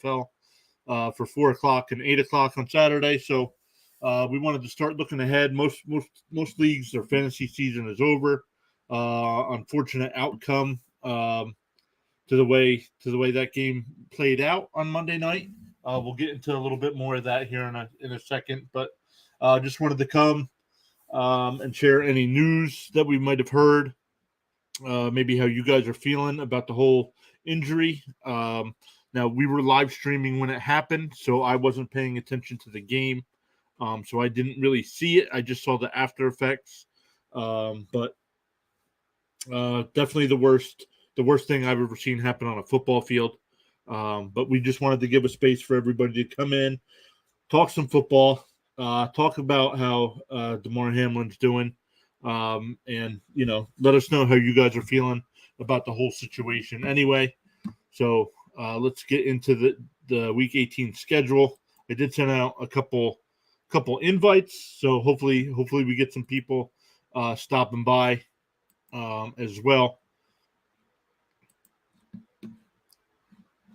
NFL for 4 o'clock and 8 o'clock on Saturday. So we wanted to start looking ahead. Most leagues, their fantasy season is over. Unfortunate outcome to the way that game played out on Monday night. We'll get into a little bit more of that here in a second, but just wanted to come and share any news that we might have heard. Maybe how you guys are feeling about the whole injury. Now, we were live streaming when it happened, so I wasn't paying attention to the game. So I didn't really see it. I just saw the after effects. But definitely the worst thing I've ever seen happen on a football field. But we just wanted to give a space for everybody to come in, talk some football, talk about how Damar Hamlin's doing, and let us know how you guys are feeling about the whole situation. Anyway, so let's get into the Week 18 schedule. I did send out a couple invites, so hopefully we get some people stopping by as well.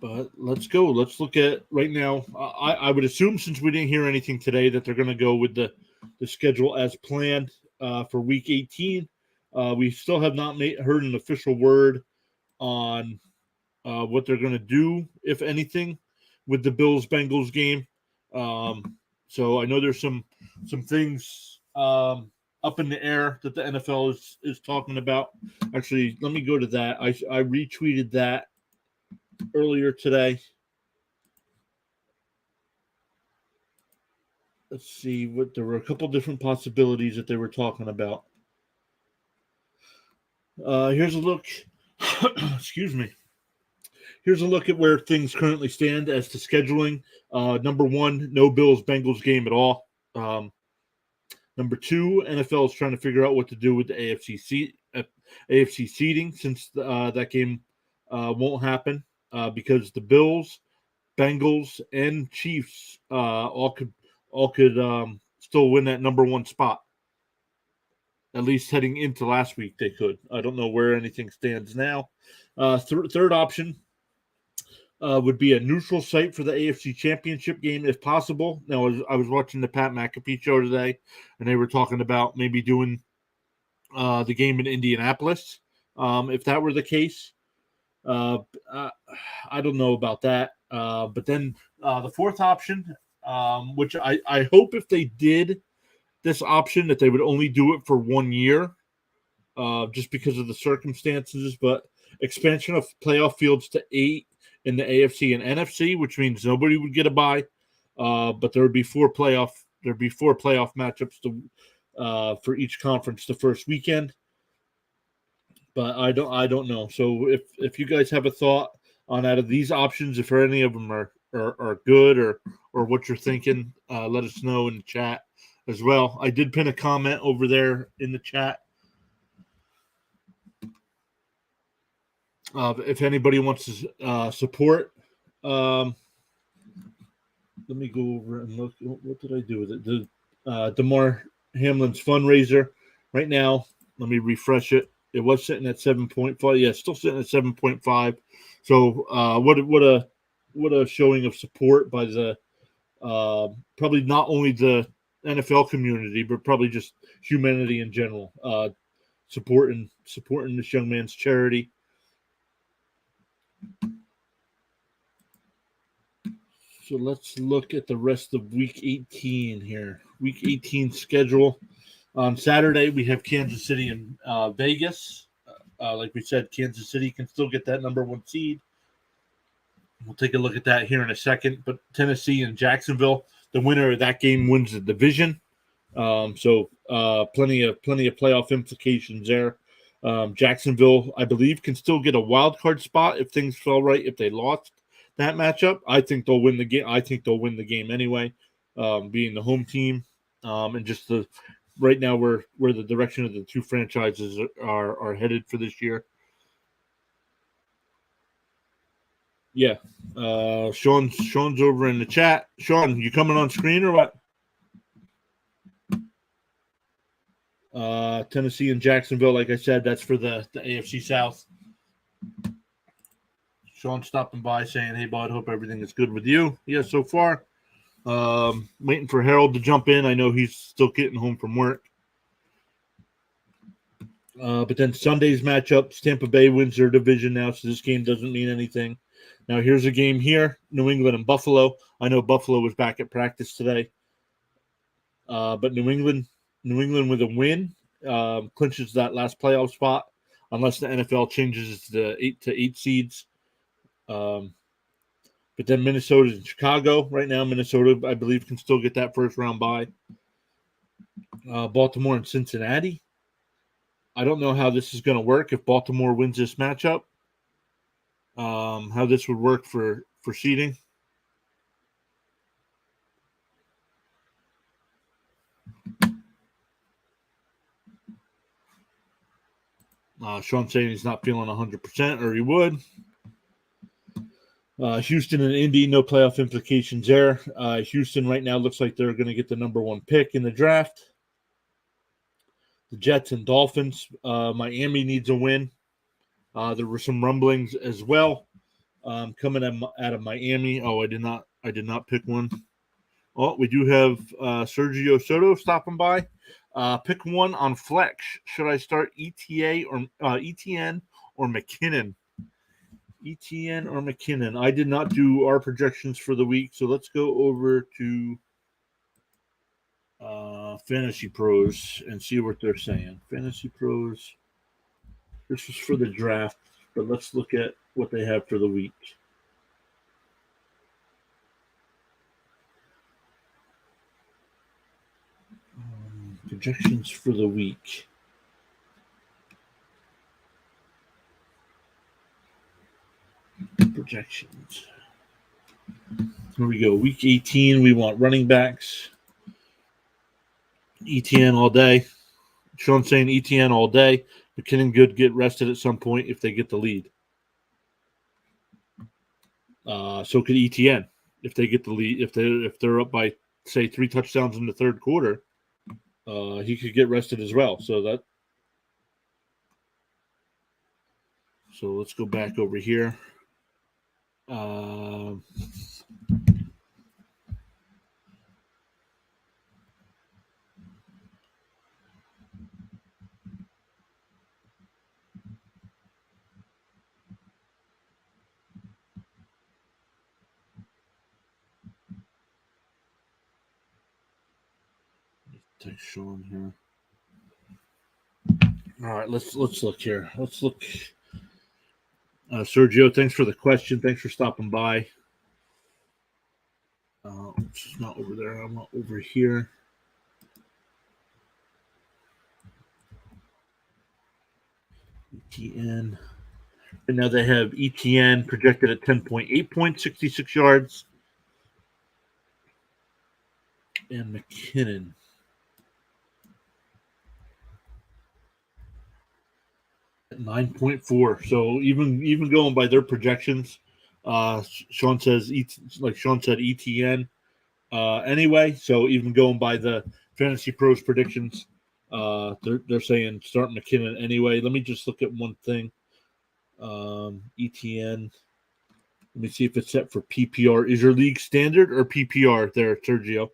But let's go. Let's look at right now. I would assume, since we didn't hear anything today, that they're going to go with the schedule as planned for Week 18. We still have not heard an official word on what they're going to do, if anything, with the Bills-Bengals game. So I know there's some things up in the air that the NFL is talking about. Actually, let me go to that. I retweeted that earlier today. Let's see there were a couple different possibilities that they were talking about. Here's a look. Excuse me. Here's a look at where things currently stand as to scheduling. Number one, no Bills-Bengals game at all. Number two, NFL is trying to figure out what to do with the AFC seeding, since that game won't happen because the Bills, Bengals, and Chiefs all could still win that number one spot. At least heading into last week, they could. I don't know where anything stands now. Third option would be a neutral site for the AFC Championship game, if possible. Now, I was watching the Pat McAfee show today, and they were talking about maybe doing the game in Indianapolis, if that were the case. I don't know about that. But then the fourth option, which I hope if they did this option that they would only do it for 1 year, just because of the circumstances, but expansion of playoff fields to 8 in the AFC and NFC, which means nobody would get a bye, but there would be four playoff matchups for each conference the first weekend. But I don't know. So if you guys have a thought on out of these options, if any of them are good or what you're thinking, let us know in the chat as well. I did pin a comment over there in the chat. If anybody wants to support, let me go over and look. What did I do with it? The Damar Hamlin's fundraiser right now. Let me refresh it. It was sitting at 7.5. Yeah, still sitting at 7.5. So what a showing of support by the probably not only the NFL community, but probably just humanity in general. Supporting this young man's charity. So let's look at the rest of Week 18 here. Week 18 schedule. On Saturday, we have Kansas City and Vegas. Like we said, Kansas City can still get that number one seed. We'll take a look at that here in a second. But Tennessee and Jacksonville, the winner of that game wins the division. So plenty of playoff implications there. Jacksonville, I believe, can still get a wild card spot if things fell right. If they lost that matchup, I think they'll win the game. I think they'll win the game anyway, being the home team, and just right now where the direction of the two franchises are headed for this year. Yeah, Sean's over in the chat. Sean, you coming on screen or what? Tennessee and Jacksonville, like I said, that's for the AFC South. Sean stopping by saying, "Hey, bud, hope everything is good with you." Yeah, so far. Waiting for Harold to jump in. I know he's still getting home from work. But then Sunday's matchups, Tampa Bay wins their division now, so this game doesn't mean anything. Now here's a game here, New England and Buffalo. I know Buffalo was back at practice today. But New England with a win clinches that last playoff spot, unless the NFL changes the 8 seeds. But then Minnesota and Chicago. Right now, Minnesota, I believe, can still get that first round bye. Baltimore and Cincinnati. I don't know how this is going to work if Baltimore wins this matchup. How this would work for seeding. Sean saying he's not feeling 100%, or he would. Houston and Indy, no playoff implications there. Houston right now looks like they're going to get the number 1 pick in the draft. The Jets and Dolphins. Miami needs a win. There were some rumblings as well coming out of Miami. Oh, I did not pick one. Oh, we do have Sergio Soto stopping by. Pick one on flex. Should I start ETN or McKinnon? ETN or McKinnon? I did not do our projections for the week, so let's go over to Fantasy Pros and see what they're saying. Fantasy Pros. This was for the draft, but let's look at what they have for the week. Projections for the week. Projections. Here we go. Week 18, we want running backs. ETN all day. Sean saying ETN all day. McKinnon could get rested at some point if they get the lead. So could ETN if they get the lead. If they're up by, say, 3 touchdowns in the third quarter, he could get rested as well. So let's go back over here. Text Sean here. All right, let's look here. Let's look. Sergio, thanks for the question. Thanks for stopping by. It's not over there. I'm not over here. ETN. And now they have ETN projected at 10.8 points, 66 yards. And McKinnon. At 9.4. So even going by their projections, Sean said ETN anyway. So even going by the Fantasy Pros predictions, they're saying start McKinnon anyway. Let me just look at one thing. ETN. Let me see if it's set for PPR. Is your league standard or PPR there, Sergio?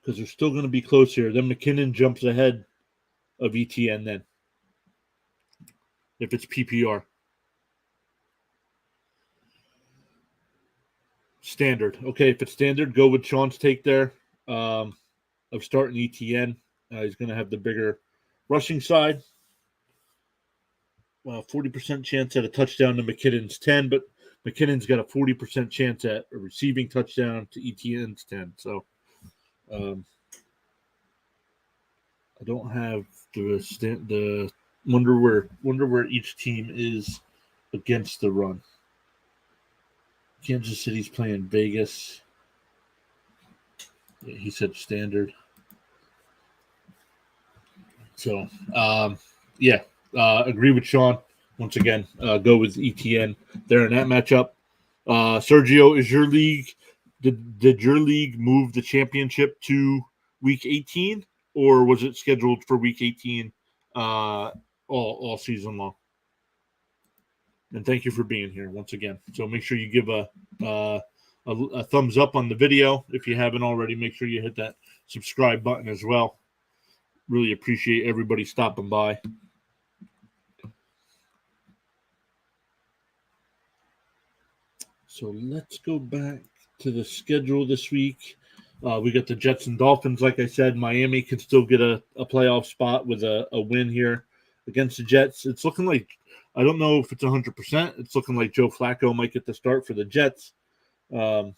Because they're still going to be close here. Then McKinnon jumps ahead of ETN then. If it's PPR. Standard. Okay, if it's standard, go with Sean's take there of starting ETN. He's going to have the bigger rushing side. Well, 40% chance at a touchdown to McKinnon's 10, but McKinnon's got a 40% chance at a receiving touchdown to ETN's 10. So I don't have the wonder where each team is against the run. Kansas City's playing Vegas. Yeah, he said standard. So agree with Sean. Once again, go with ETN there in that matchup. Sergio, is your league? Did your league move the championship to week 18, or was it scheduled for week 18 all season long. And thank you for being here once again. So make sure you give a thumbs up on the video if you haven't already. Make sure you hit that subscribe button as well. Really appreciate everybody stopping by. So let's go back to the schedule this week. We got the Jets and Dolphins. Like I said, Miami can still get a playoff spot with a win here against the Jets. It's looking like, I don't know if it's 100%. It's looking like Joe Flacco might get the start for the Jets. So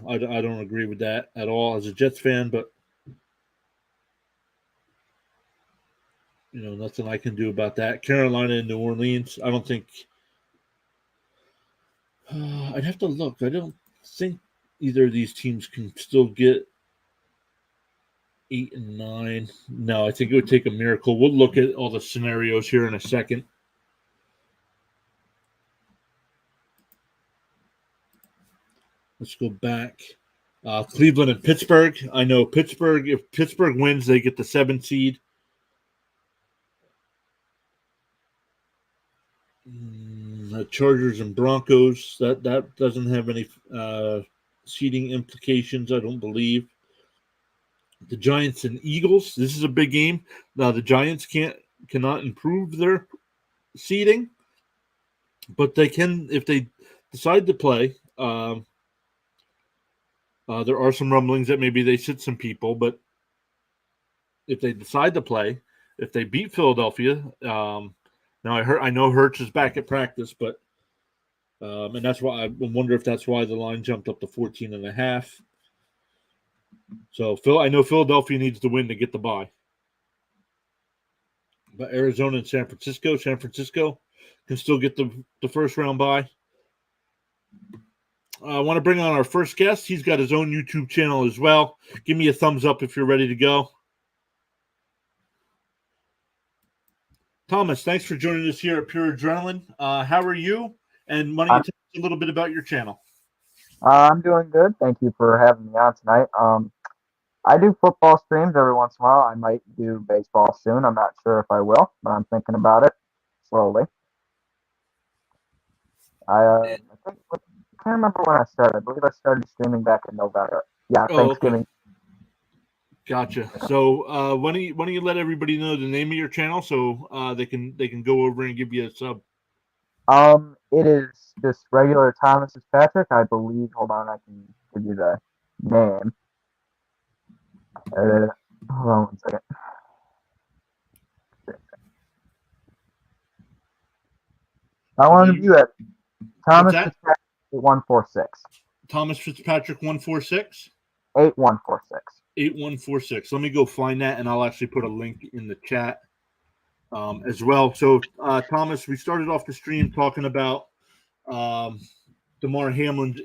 I don't agree with that at all as a Jets fan, but nothing I can do about that. Carolina and New Orleans, I don't think I'd have to look. I don't think either of these teams can still get 8 and 9. No, I think it would take a miracle. We'll look at all the scenarios here in a second. Let's go back. Cleveland and Pittsburgh. I know Pittsburgh. If Pittsburgh wins, they get the 7th seed. The Chargers and Broncos. That doesn't have any seeding implications, I don't believe. The Giants and Eagles. This is a big game. Now the Giants cannot improve their seeding, but they can if they decide to play. There are some rumblings that maybe they sit some people, but if they decide to play, if they beat Philadelphia, now I know Hurts is back at practice, but and that's why I wonder if that's why the line jumped up to 14.5. So I know Philadelphia needs to win to get the bye. But Arizona and San Francisco can still get the first round bye. I want to bring on our first guest. He's got his own YouTube channel as well. Give me a thumbs up if you're ready to go. Thomas, thanks for joining us here at Pure Adrenaline. How are you? And why don't you tell us a little bit about your channel? I'm doing good. Thank you for having me on tonight. I do football streams every once in a while. I might do baseball soon. I'm not sure if I will, but I'm thinking about it slowly. I can't remember when I started. I believe I started streaming back in November. Yeah, Thanksgiving. Okay. Gotcha. So why don't you let everybody know the name of your channel so they can go over and give you a sub. It is just regular Thomas Fitzpatrick, I believe. Hold on, I can give you the name. Hold on one second. I want to view it. Thomas Fitzpatrick 8146. Thomas Fitzpatrick 146? 8146. 8146. Let me go find that, and I'll actually put a link in the chat as well. So, Thomas, we started off the stream talking about Damar Hamlin's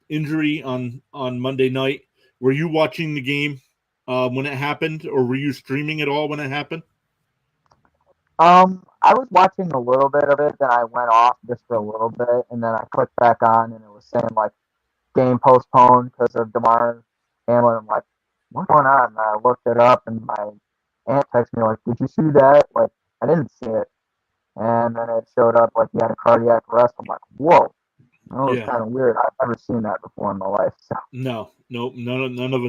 injury on Monday night. Were you watching the game when it happened, or were you streaming at all when it happened? I was watching a little bit of it, then I went off just for a little bit, and then I clicked back on, and it was saying, like, game postponed because of Damar Hamlin. I'm like, what's going on? And I looked it up, and my aunt texted me, like, did you see that? Like, I didn't see it. And then it showed up, like, he had a cardiac arrest. I'm like, whoa. That was kind of weird. I've never seen that before in my life. So. No, none of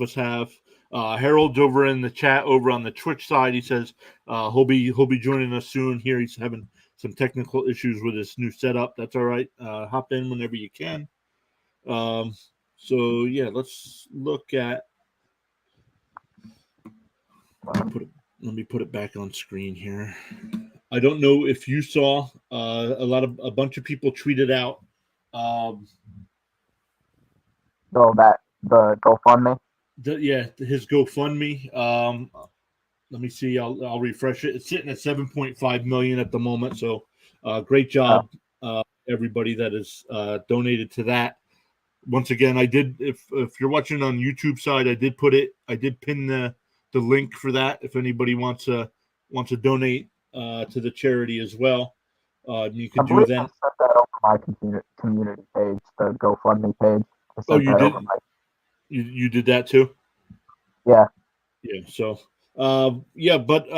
us have. Harold's over in the chat over on the Twitch side. He says he'll be joining us soon. Here he's having some technical issues with his new setup. That's all right. Hop in whenever you can. So yeah, let's look at. Let me put it back on screen here. I don't know if you saw a bunch of people tweeted out. So that the GoFundMe. His GoFundMe. Let me see. I'll refresh it. It's sitting at 7.5 million at the moment. So, great job, everybody that is donated to that. Once again, I did. If you're watching on YouTube side, I did pin the link for that. If anybody wants to donate to the charity as well, you can do that. I sent that over my community page, the GoFundMe page. Oh, you did. You did that too? Yeah. Yeah. So Yeah, but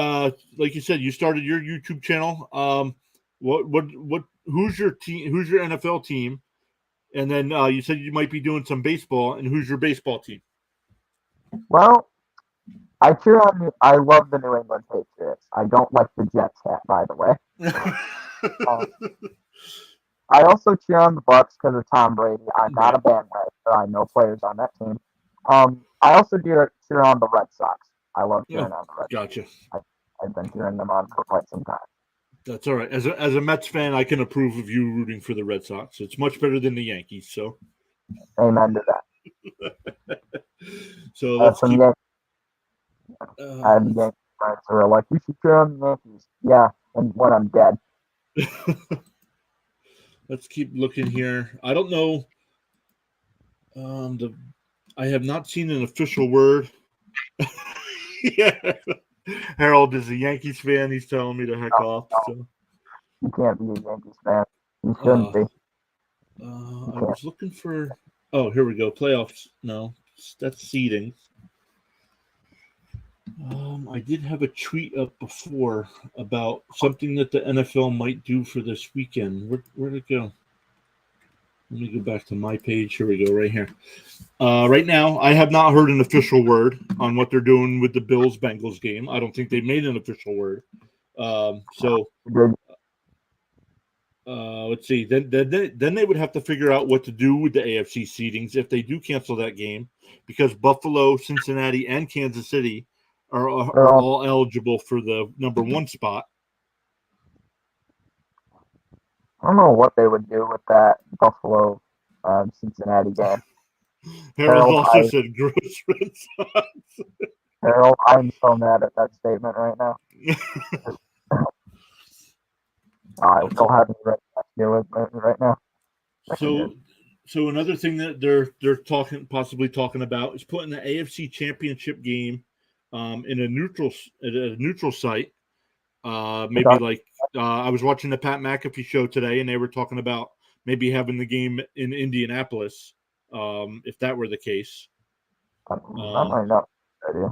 like you said, you started your YouTube channel. Who's your team? Who's your NFL team? And then you said you might be doing some baseball. And who's your baseball team? Well, I love the New England Patriots. I don't like the Jets hat, by the way. Uh, I also cheer on the Bucks because of Tom Brady. I'm not a bandwagon. I know players on that team. I also cheer on the Red Sox. I love cheering on the Red Gotcha. Sox. I've been cheering them on for quite some time. That's all right. As a Mets fan, I can approve of you rooting for the Red Sox. It's much better than the Yankees. So, Amen to that. so let's keep. I have Yankee friends who are like, "You should cheer on the Yankees." Yeah, and when I'm dead. Let's keep looking here. I don't know. I have not seen an official word. Yeah. Harold is a Yankees fan. He's telling me to heck off. So. You can't be a Yankees fan. You shouldn't be. I was looking for. Oh, here we go. Playoffs. No, that's seeding. I did have a tweet up before about something that the NFL might do for this weekend. Where'd it go? Let me go back to my page. Here we go, right here. Right now, I have not heard an official word on what they're doing with the Bills-Bengals game. I don't think they made an official word. Let's see. Then they would have to figure out what to do with the AFC seedings if they do cancel that game, because Buffalo, Cincinnati, and Kansas City are all eligible for the number 1 spot. I don't know what they would do with that Buffalo Cincinnati game. Harold also said gross Red Sox. Harold, I'm so mad at that statement right now. I still haven't Red Sox deal with it right now. So another thing that they're possibly talking about is putting the AFC Championship game in a neutral site. Maybe like I was watching the Pat McAfee show today, and they were talking about maybe having the game in Indianapolis, if that were the case. That might not be an idea.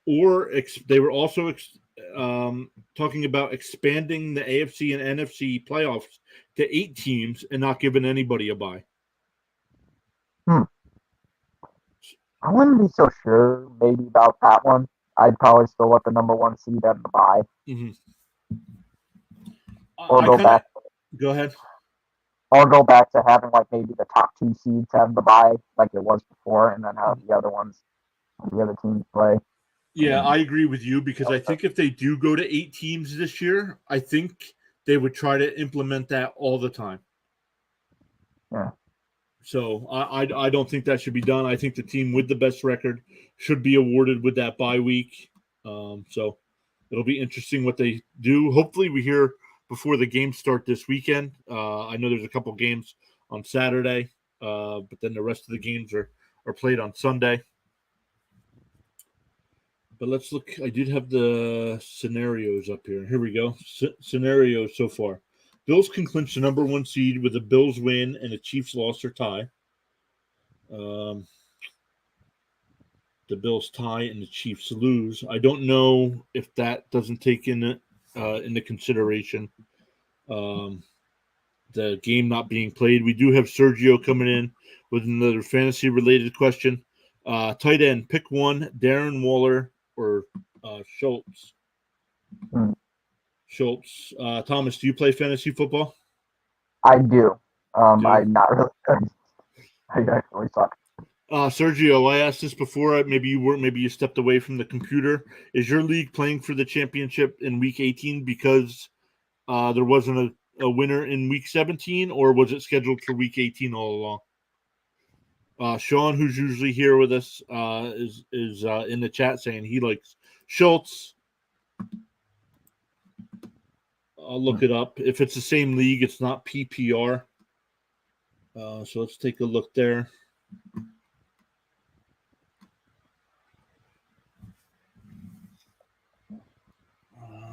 Or they were also talking about expanding the AFC and NFC playoffs to 8 teams and not giving anybody a bye. I wouldn't be so sure maybe about that one. I'd probably still let the number 1 seed have the bye. Mm-hmm. Or go ahead. Or go back to having like maybe the top 2 seeds have the bye like it was before, and then have the other teams play. Yeah, I agree with you, because I think if they do go to 8 teams this year, I think they would try to implement that all the time. Yeah. So I don't think that should be done. I think the team with the best record should be awarded with that bye week. So it'll be interesting what they do. Hopefully we hear before the games start this weekend. I know there's a couple games on Saturday, but then the rest of the games are played on Sunday. But let's look. I did have the scenarios up here. Here we go. Scenarios so far. Bills can clinch the number 1 seed with a Bills win and a Chiefs loss or tie. The Bills tie and the Chiefs lose. I don't know if that doesn't take into consideration the game not being played. We do have Sergio coming in with another fantasy-related question. Tight end, pick one, Darren Waller or Schultz. Schultz. Thomas, do you play fantasy football? I do. I'm not really good. I actually suck. Sergio, I asked this before. Maybe you weren't. Maybe you stepped away from the computer. Is your league playing for the championship in Week 18 because there wasn't a winner in Week 17, or was it scheduled for Week 18 all along? Sean, who's usually here with us, is in the chat saying he likes Schultz. I'll look it up. If it's the same league, it's not PPR. So let's take a look there.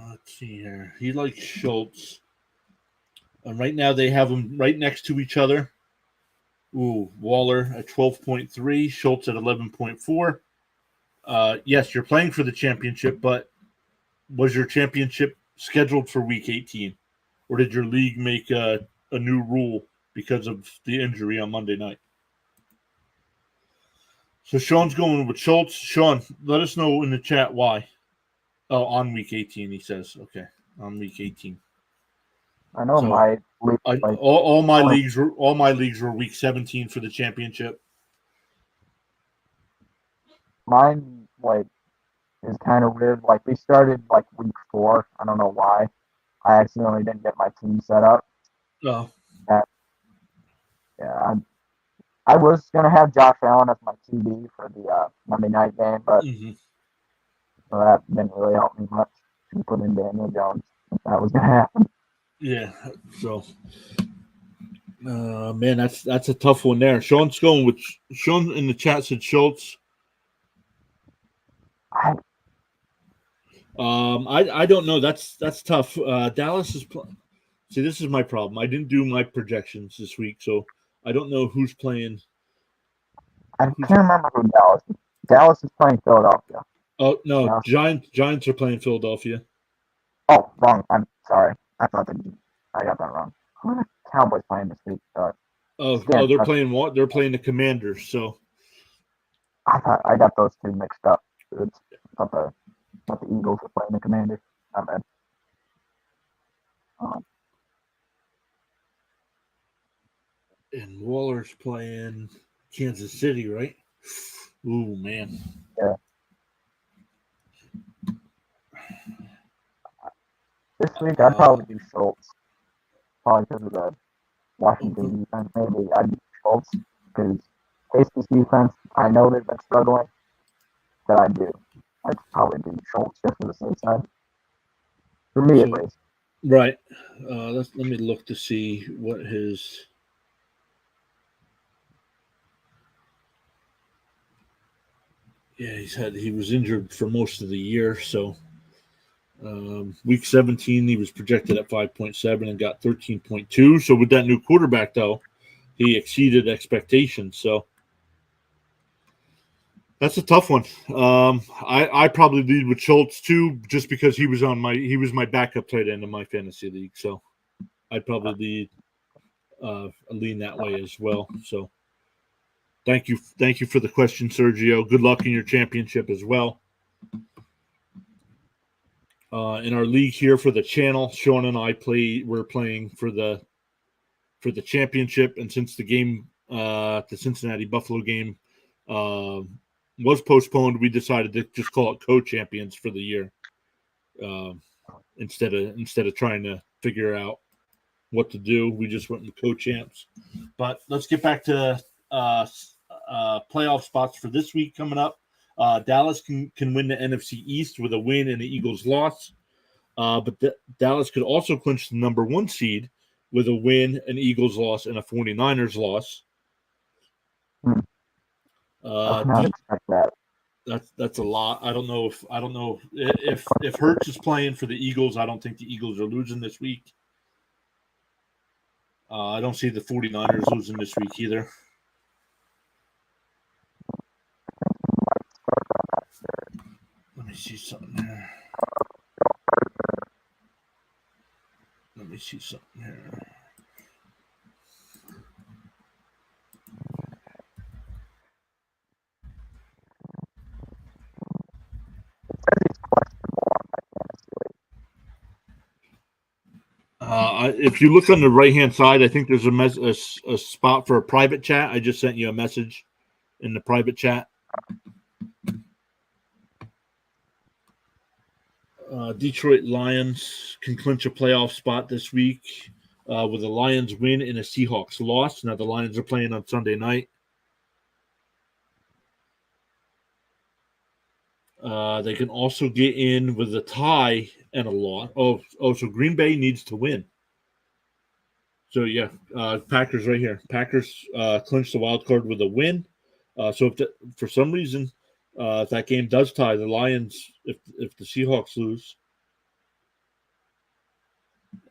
Let's see here. He likes Schultz. And right now they have them right next to each other. Ooh, Waller at 12.3, Schultz at 11.4. Yes, you're playing for the championship, but was your championship scheduled for Week 18, or did your league make a new rule because of the injury on Monday night? So Sean's going with Schultz. Sean, let us know in the chat why. Oh, on Week 18, he says. Okay, on Week 18. I know So my league, like all my leagues were Week 17 for the championship. mine like is kind of weird. Like we started like week 4. I don't know why. I accidentally didn't get my team set up. Oh, That, yeah, I was gonna have Josh Allen as my QB for the Monday night game, but that didn't really help me much. To put in Daniel Jones if that was gonna happen. yeah. So, man, that's a tough one there. Sean's going with Sean in the chat said Schultz. I I don't know. That's tough. Dallas is. See, this is my problem. I didn't do my projections this week, so I don't know who's playing. can't remember who Dallas is. Dallas is playing Philadelphia. Oh no, Dallas. Giants are playing Philadelphia. Oh, wrong. I'm sorry. I thought that I got that wrong. Who are the Cowboys playing this week? They're playing what? They're playing the Commanders. So I thought I got those two mixed up. It's not the Eagles are playing the Commanders. Not bad. and Waller's playing Kansas City, right? Ooh, man. Yeah. This week I'd probably do Schultz. Probably because of the Washington defense. Maybe I'd do Schultz because Casey's defense, I know they've been struggling, but I do. I'd probably do Schultz just for the safe side. For me, at least. Right. Let me look to see what his. Yeah, he was injured for most of the year, so week 17 he was projected at 5.7 and got 13.2. So with that new quarterback, though, he exceeded expectations. So that's a tough one. I probably lead with Schultz too, just because he was my backup tight end in my fantasy league. So I'd probably lean that way as well. So thank you for the question, Sergio. Good luck in your championship as well. In our league here for the channel, Sean and I we're playing for the championship, and since the Cincinnati Buffalo game was postponed, we decided to just call it co-champions for the year, instead of trying to figure out what to do. We just went with co-champs. But let's get back to playoff spots for this week coming up. Dallas can win the NFC East with a win and the Eagles' loss. But Dallas could also clinch the number 1 seed with a win, an Eagles loss, and a 49ers loss. I did not expect that. That's a lot. I don't know if Hurts is playing for the Eagles. I don't think the Eagles are losing this week. I don't see the 49ers losing this week either. Let me see something here. If you look on the right-hand side, I think there's a spot for a private chat. I just sent you a message in the private chat. Detroit Lions can clinch a playoff spot this week with a Lions win and a Seahawks loss. Now, the Lions are playing on Sunday night. They can also get in with a tie and a loss. So Green Bay needs to win. So, yeah, Packers right here. Packers clinch the wild card with a win. So if for some reason if that game does tie, the Lions, if the Seahawks lose,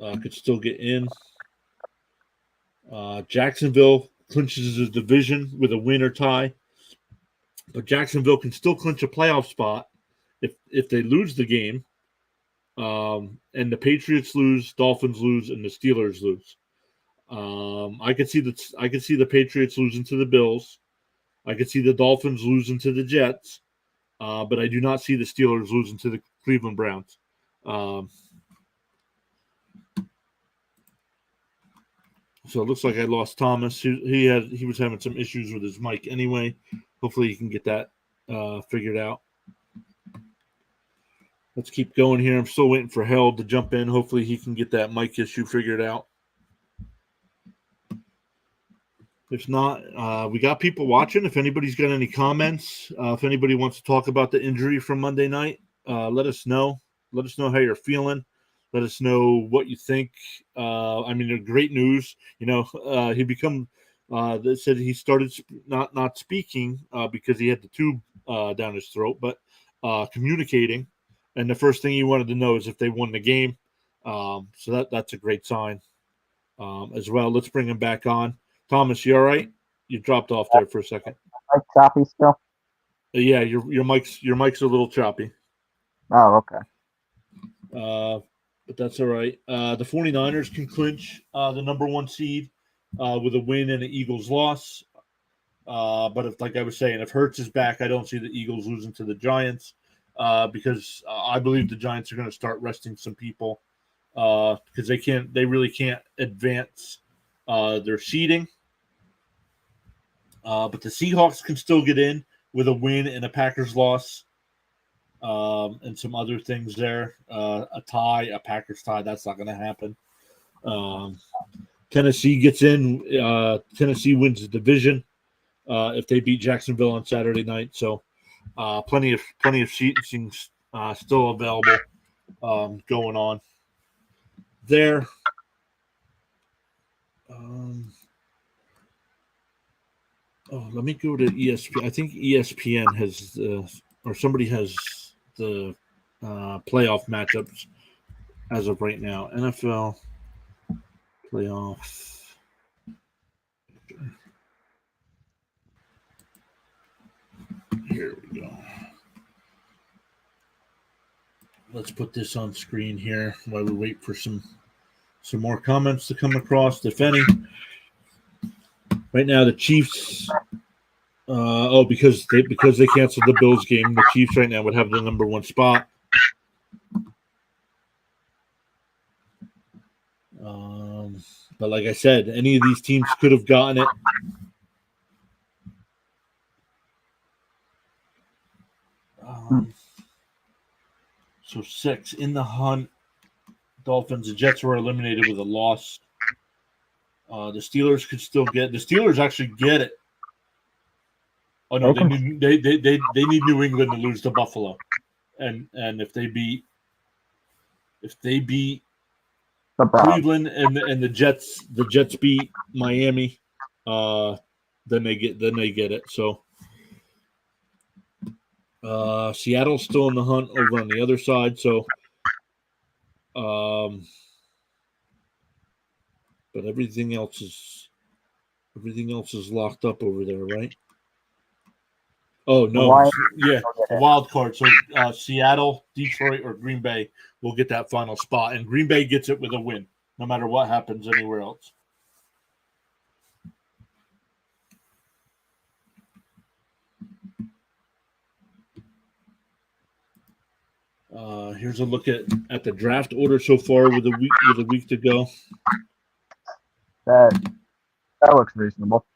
could still get in. Jacksonville clinches the division with a win or tie. But Jacksonville can still clinch a playoff spot if they lose the game, and the Patriots lose, Dolphins lose, and the Steelers lose. I could see the Patriots losing to the Bills. I could see the Dolphins losing to the Jets, but I do not see the Steelers losing to the Cleveland Browns. So it looks like I lost Thomas. He was having some issues with his mic anyway. Hopefully he can get that figured out. Let's keep going here. I'm still waiting for Held to jump in. Hopefully he can get that mic issue figured out. If not, we got people watching. If anybody's got any comments, if anybody wants to talk about the injury from Monday night, let us know. Let us know how you're feeling. Let us know what you think. Great news. They said he started not speaking because he had the tube down his throat, but communicating. And the first thing he wanted to know is if they won the game. So that's a great sign as well. Let's bring him back on. Thomas, you all right? You dropped off there for a second. Choppy still? Yeah, your mic's a little choppy. Oh, okay. But that's all right. The 49ers can clinch the number 1 seed with a win and an Eagles loss. But like I was saying, if Hurts is back, I don't see the Eagles losing to the Giants because I believe the Giants are going to start resting some people because they really can't advance their seeding. But the Seahawks can still get in with a win and a Packers loss. And some other things there. A Packers tie, that's not going to happen. Tennessee gets in. Tennessee wins the division if they beat Jacksonville on Saturday night. So plenty of seating still available going on there. Let me go to ESPN. I think ESPN has or somebody has the playoff matchups as of right now. NFL playoff. Here we go. Let's put this on screen here while we wait for some more comments to come across, if any. Right now, the Chiefs. Because they canceled the Bills game, the Chiefs right now would have the number 1 spot. But like I said, any of these teams could have gotten it. So 6 in the hunt. Dolphins. The Jets were eliminated with a loss. The Steelers could still get. The Steelers actually get it. Oh no, they need New England to lose to Buffalo, and if they beat Cleveland and the Jets beat Miami, then they get it. So Seattle's still in the hunt over on the other side. So but everything else is locked up over there, right? Oh no, yeah, a wild card. So Seattle, Detroit, or Green Bay will get that final spot, and Green Bay gets it with a win, no matter what happens anywhere else. Here's a look at the draft order so far with a week to go. That looks reasonable.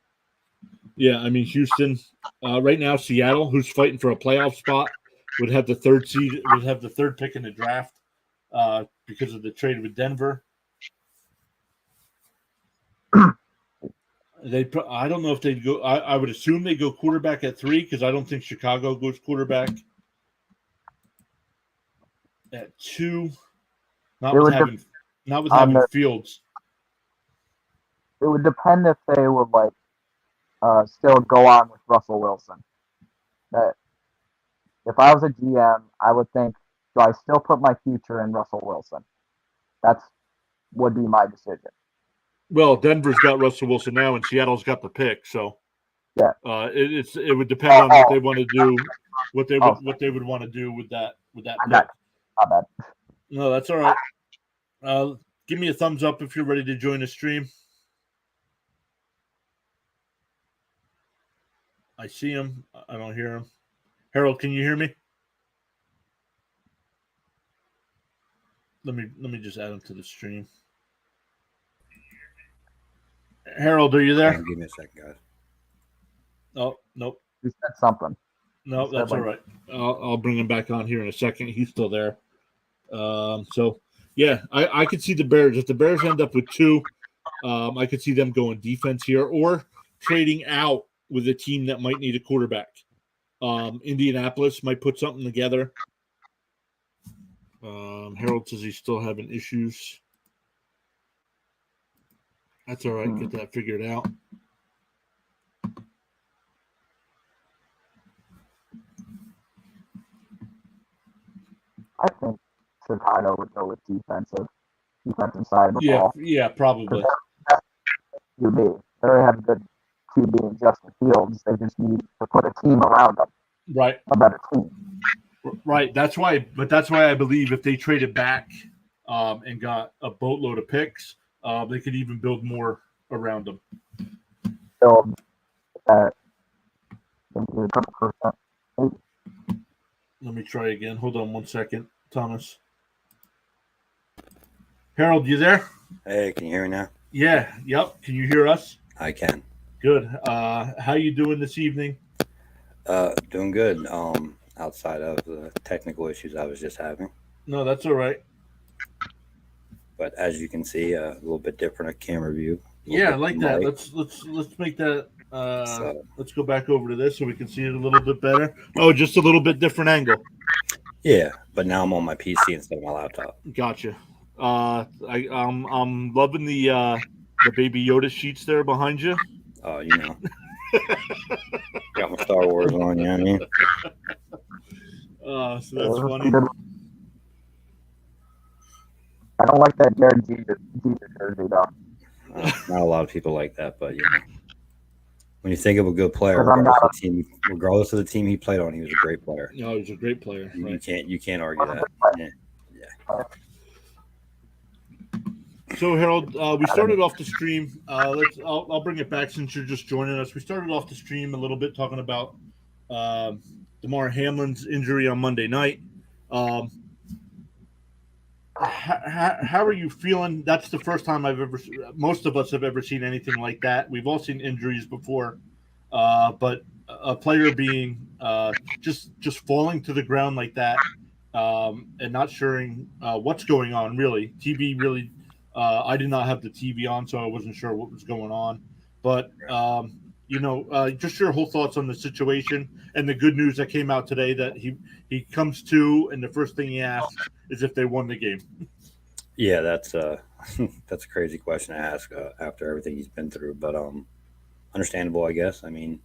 Yeah, I mean Houston right now. Seattle, who's fighting for a playoff spot, would have the 3rd seed. Would have the 3rd pick in the draft because of the trade with Denver. I don't know if they'd go. I would assume they go quarterback at 3 because I don't think Chicago goes quarterback at 2. Not with having Fields. It would depend if they would still go on with Russell Wilson. That if I was a GM, I would think, do I still put my future in Russell Wilson? Would be my decision. Well, Denver's got Russell Wilson now, and Seattle's got the pick. So Yeah. It would depend on what they want to do, what they would want to do with that pick. Not bad. No, that's all right. Give me a thumbs up if you're ready to join the stream. I see him. I don't hear him. Harold, can you hear me? Let me just add him to the stream. Harold, are you there? Give me a second, guys. Oh, nope. You said something. No, that's all right. I'll bring him back on here in a second. He's still there. So, yeah, I could see the Bears. If the Bears end up with 2, I could see them going defense here or trading out with a team that might need a quarterback. Indianapolis might put something together. Harold says he's still having issues. That's all right. Get that figured out. I think Chicago would go with defensive side of the ball. Yeah, probably. QB. They already have a good QB in Justin Fields. They just need to put a team around them. Right. A better team. Right. That's why I believe if they traded back and got a boatload of picks, they could even build more around them. Build that. Let me try again. Hold on 1 second, Thomas. Harold, you there? Hey, can you hear me now? Yeah. Yep. Can you hear us? I can. Good. How you doing this evening? Doing good. Outside of the technical issues I was just having. No, that's all right. But as you can see, a little bit different a camera view. Yeah, I like that. Let's make that. Let's go back over to this so we can see it a little bit better. Oh, just a little bit different angle. Yeah, but now I'm on my PC instead of my laptop. Gotcha. I'm loving the Baby Yoda sheets there behind you. Oh, you know. Got my Star Wars on, you know what I mean? So that's funny. I don't like that Jared Jesus jersey, though. Not a lot of people like that, but, you know. When you think of a good player, regardless of the team he played on, he was a great player. No, he was a great player. Right? You can't argue that. Yeah. So Harold, we started off the stream. I'll bring it back since you're just joining us. We started off the stream a little bit talking about Damar Hamlin's injury on Monday night. How are you feeling? That's the first time most of us have ever seen anything like that. We've all seen injuries before, but a player being just falling to the ground like that and not sure what's going on. Really, TV really. I did not have the TV on, so I wasn't sure what was going on. But just your whole thoughts on the situation and the good news that came out today that he comes to, and the first thing he asks is if they won the game. Yeah, that's a crazy question to ask after everything he's been through, but understandable, I guess. I mean,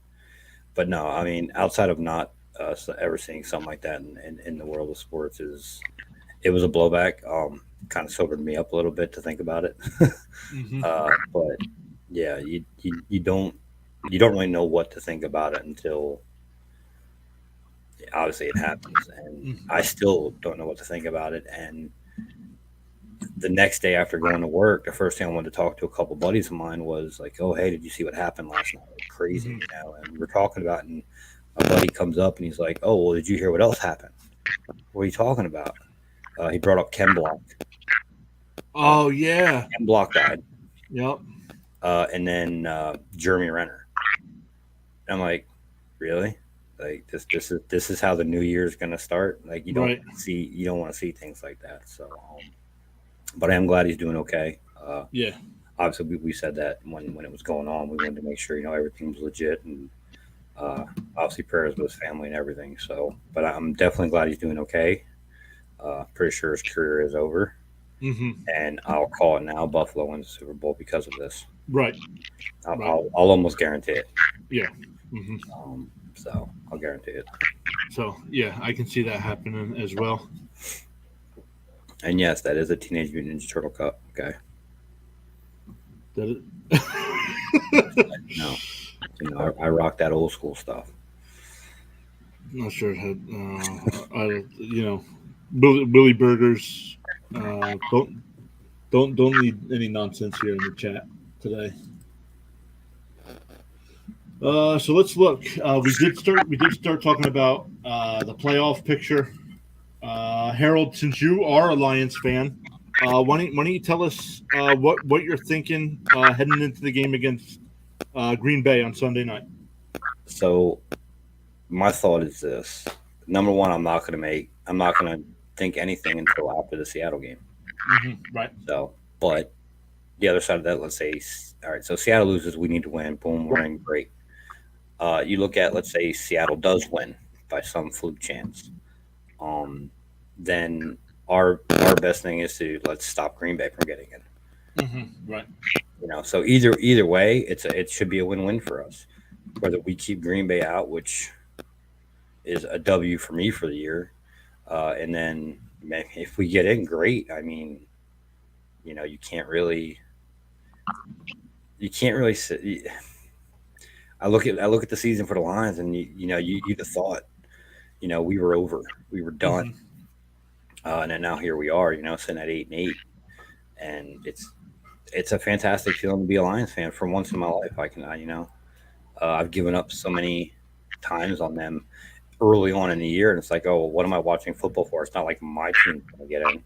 but no, I mean, outside of not ever seeing something like that in the world of sports, it was a blowback. Kind of sobered me up a little bit to think about it. Mm-hmm. But yeah, you don't really know what to think about it until obviously it happens, and I still don't know what to think about it. And the next day after going to work, the first thing I wanted to talk to a couple buddies of mine was like, "Oh, hey, did you see what happened last night? Like, crazy, you know?" And we're talking about it, and a buddy comes up and he's like, "Oh, well, did you hear what else happened? What are you talking about?" He brought up Ken Block. Oh yeah, Ken Block died. Yep. And then Jeremy Renner. I'm like, really? Like this is how the new year is gonna start. Like you don't want to see things like that. So, but I am glad he's doing okay. Yeah. Obviously, we said that when it was going on, we wanted to make sure everything was legit, and obviously prayers with his family and everything. So, but I'm definitely glad he's doing okay. Pretty sure his career is over. Mm-hmm. And I'll call it now. Buffalo wins the Super Bowl because of this. Right. I'll almost guarantee it. Yeah. Mm-hmm. So I'll guarantee it. So yeah, I can see that happening as well. And yes, that is a Teenage Mutant Ninja Turtle Cup. Okay. That it? No. You know, I rock that old school stuff. I'm not sure it had, Billy Burgers. Don't need any nonsense here in the chat today. So let's look. We did start talking about the playoff picture. Harold, since you are a Lions fan, why don't you tell us what you're thinking heading into the game against Green Bay on Sunday night? So my thought is this: number one, I'm not going to think anything until after the Seattle game. Right. So, but the other side of that, let's say, all right, so Seattle loses, we need to win. Boom, we're in, great. You look at, let's say, Seattle does win by some fluke chance. Then our best thing is to let's stop Green Bay from getting in. Right. You know, so either way, it should be a win-win for us. Whether we keep Green Bay out, which is a W for me for the year, and then if we get in, great. I mean, you know, you can't really sit. I look at the season for the Lions, and you'd have thought, you know, we were over, we were done, and then now here we are, you know, sitting at 8-8, and it's a fantastic feeling to be a Lions fan. For once in my life, I've given up so many times on them early on in the year, and it's like, oh, well, what am I watching football for? It's not like my team's going to get in.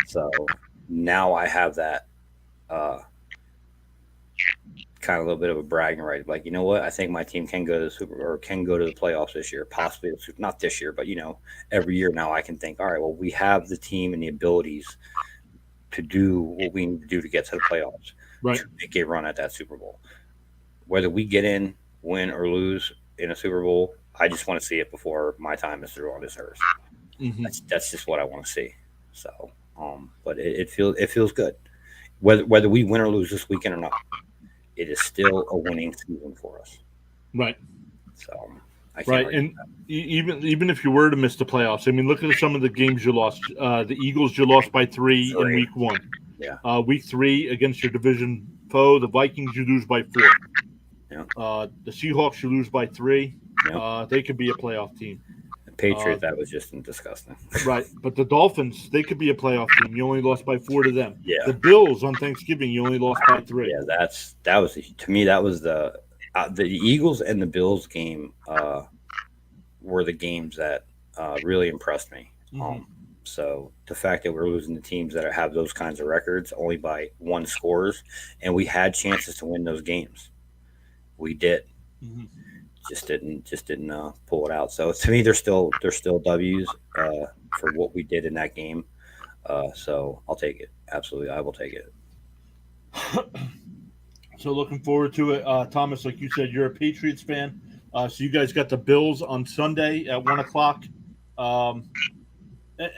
So now I have that kind of a little bit of a bragging right. Like, you know what? I think my team can go to the playoffs this year, possibly not this year, but, you know, every year now I can think, all right, well, we have the team and the abilities to do what we need to do to get to the playoffs, right, to make a run at that Super Bowl. Whether we get in, win, or lose in a Super Bowl, I just want to see it before my time is through on this earth. That's just what I want to see. So, but it feels good. Whether we win or lose this weekend or not, it is still a winning season for us. Right. So, and even if you were to miss the playoffs, I mean, look at some of the games you lost. The Eagles, you lost by 3 in week 1. Yeah. Week 3 against your division foe, the Vikings, you lose by 4. Yeah. The Seahawks, you lose by 3. Yeah. They could be a playoff team. The Patriots, that was just disgusting. Right. But the Dolphins, they could be a playoff team. You only lost by 4 to them. Yeah. The Bills on Thanksgiving, you only lost by 3. Yeah, that was to me, that was the Eagles and the Bills game were the games that really impressed me. So the fact that we're losing to teams that have those kinds of records only by 1 scores, and we had chances to win those games, we did. Just didn't pull it out. So to me, they're still W's for what we did in that game. So I'll take it. Absolutely, I will take it. So looking forward to it, Thomas. Like you said, you're a Patriots fan. So you guys got the Bills on Sunday at 1:00.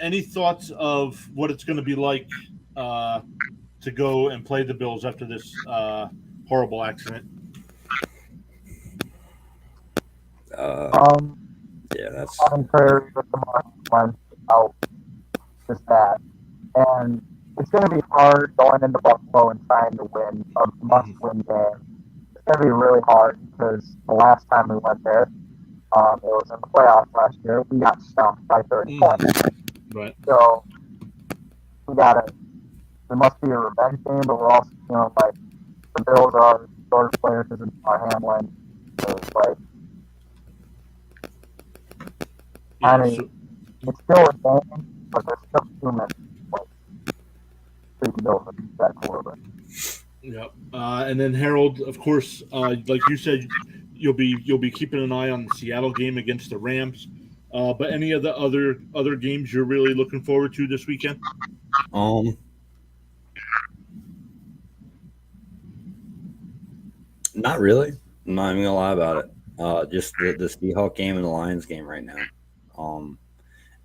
Any thoughts of what it's going to be like to go and play the Bills after this horrible accident? Yeah, that's prayers with Damar Hamlin out is that, and it's going to be hard going into Buffalo and trying to win a must-win game. It's going to be really hard because the last time we went there, it was in the playoffs last year. We got stumped by 30 points. Right. So it must be a revenge game, but we're also feeling like the Bills are short of players because of Damar Hamlin. So it's like, it's still a game, but there's still humans. That quarterback. Yep. And then Harold, of course, like you said, you'll be keeping an eye on the Seattle game against the Rams. But any of the other games you're really looking forward to this weekend? Not really. I'm not even gonna lie about it. Just the Seahawks game and the Lions game right now.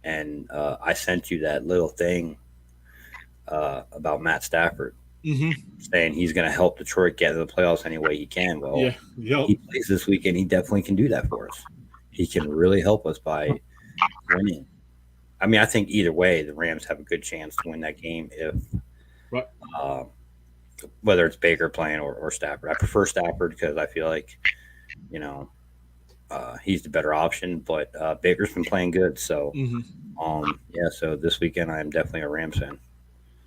And I sent you that little thing about Matt Stafford saying he's going to help Detroit get to the playoffs any way he can. Well, he plays this weekend. He definitely can do that for us. He can really help us by winning. I mean, I think either way, the Rams have a good chance to win that game if whether it's Baker playing or Stafford. I prefer Stafford because I feel like you know, he's the better option. But Baker's been playing good, so yeah. So this weekend, I am definitely a Rams fan.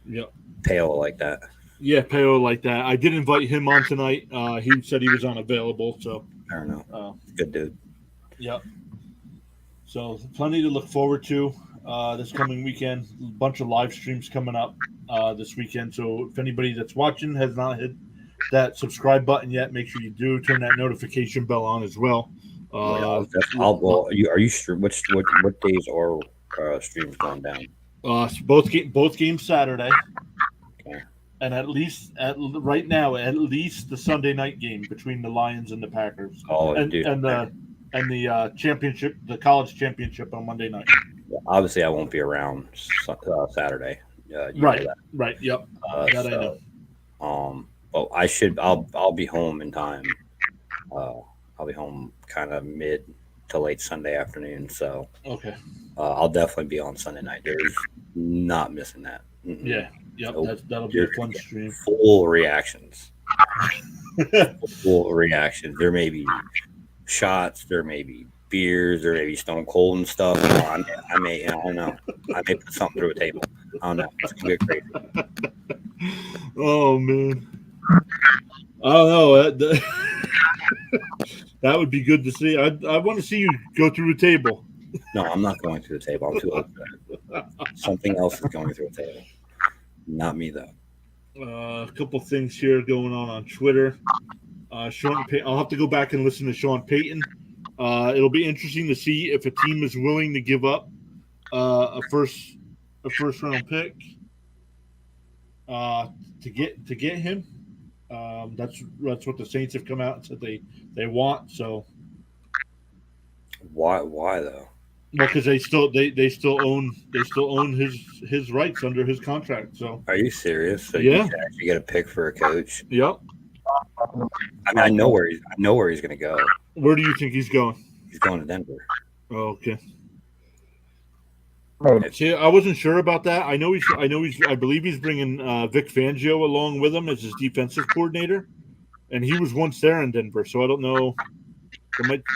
Yep. Pale like that. Yeah, Peo like that. I did invite him on tonight. He said he was unavailable, so I don't know. Good dude. Yep. So plenty to look forward to this coming weekend. A bunch of live streams coming up this weekend. So if anybody that's watching has not hit that subscribe button yet, make sure you do. Turn that notification bell on as well. Are you sure? What days are streams going down? Both games Saturday. Okay. And right now, at least the Sunday night game between the Lions and the Packers. And the championship, the college championship on Monday night. Obviously, I won't be around Saturday. Right. Yep. That I know. But I'll be home in time. I'll be home kind of mid to late Sunday afternoon. So okay. I'll definitely be on Sunday night. There's not missing that. Mm-mm. Yeah. Yep. So that'll be a fun stream. Full reactions. Full reactions. There may be shots. There may be beers. There may be Stone Cold and stuff. I may. I don't know. I may put something through a table. I don't know. It's gonna get crazy. Oh man. I don't know. That would be good to see. I want to see you go through a table. No, I'm not going through the table. I'm too old for that. Something else is going through a table. Not me, though. A couple things here going on Twitter. Sean Payton, I'll have to go back and listen to Sean Payton. It'll be interesting to see if a team is willing to give up a first round pick to get him. That's what the Saints have come out and said they want. So why though? Well, because they still own his rights under his contract. So are you serious? So yeah, you can actually get a pick for a coach. Yep. I mean, I know where he's going to go. Where do you think he's going? He's going to Denver. Oh, okay. See, I wasn't sure about that. I believe he's bringing Vic Fangio along with him as his defensive coordinator, and he was once there in Denver. So I don't know.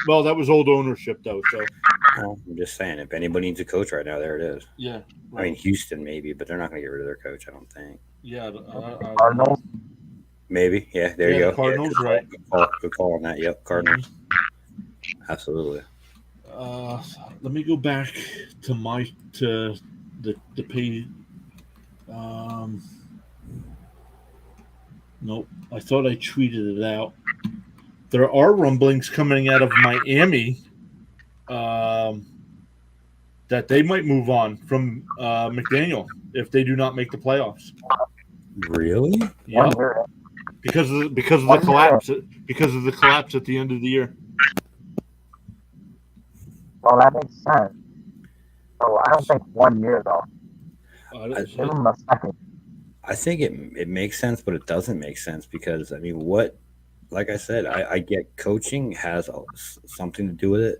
That was old ownership though. So I'm just saying, if anybody needs a coach right now, there it is. Yeah. Right. I mean, Houston maybe, but they're not going to get rid of their coach. I don't think. Yeah. Cardinals. Maybe. Yeah. There you go. Cardinals, yeah, right? Good call on that. Yep. Cardinals. Mm-hmm. Absolutely. Let me go back to the pay. Nope. I thought I tweeted it out. There are rumblings coming out of Miami that they might move on from McDaniel if they do not make the playoffs. Really? Yeah. Because of the collapse. Because of the collapse at the end of the year. Well, that makes sense. So I don't think 1 year though. Give him a second. I think it makes sense, but it doesn't make sense because I mean, like I said, I get coaching has something to do with it,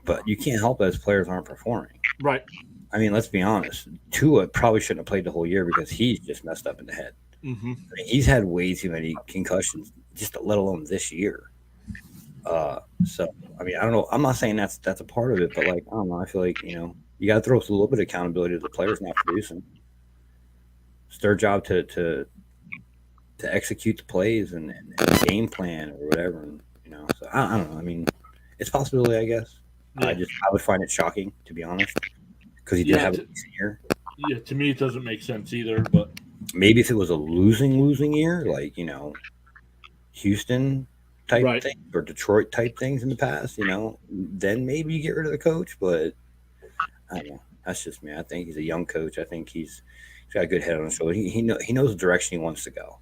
but you can't help it as players aren't performing. Right. I mean, let's be honest. Tua probably shouldn't have played the whole year because he's just messed up in the head. Mm-hmm. I mean, he's had way too many concussions, just let alone this year. So I mean, I don't know. I'm not saying that's a part of it, but like I don't know. I feel like you got to throw a little bit of accountability to the players not producing. It's their job to execute the plays and game plan or whatever. And, so I don't know. I mean, it's a possibility, I guess. Yeah. I would find it shocking, to be honest, because he did have a decent year. Yeah, to me, it doesn't make sense either. But maybe if it was a losing year, like Houston type thing or Detroit type things in the past, then maybe you get rid of the coach. But I don't know. That's just me. I think he's a young coach. I think he's got a good head on his shoulder. He knows the direction he wants to go.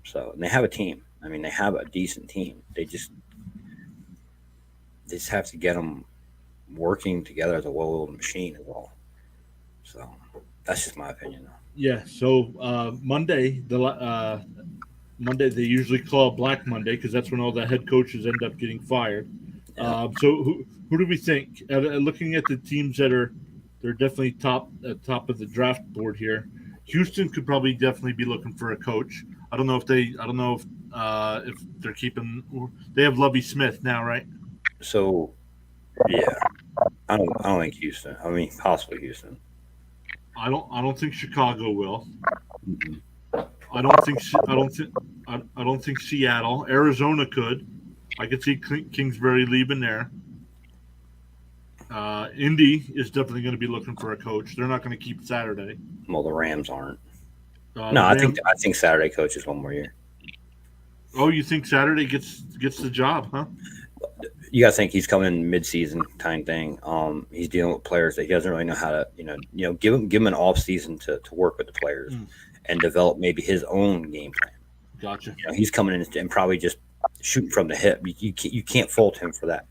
So and they have a team. I mean, they have a decent team. They just have to get them working together as a well-oiled machine as well. So that's just my opinion, though. Yeah. So Monday, Monday they usually call Black Monday because that's when all the head coaches end up getting fired. Yeah. So who do we think? Looking at the teams they're definitely top of the draft board here. Houston could probably definitely be looking for a coach. I don't know if they're keeping. They have Lovie Smith now, right? So yeah, I don't think Houston. I mean, possibly Houston. I don't think Chicago will. Mhm. I don't think I don't think Seattle. Arizona could. I could see Kingsbury leaving there. Indy is definitely going to be looking for a coach. They're not going to keep Saturday. Well, the Rams aren't. The No, I think Rams. I think Saturday coaches one more year. Oh, you think Saturday gets the job, huh? You got to think he's coming in mid-season kind of thing. He's dealing with players that he doesn't really know how to, give him an off season to work with the players and develop maybe his own game plan. Gotcha. He's coming in and probably just shooting from the hip. You can't fault him for that.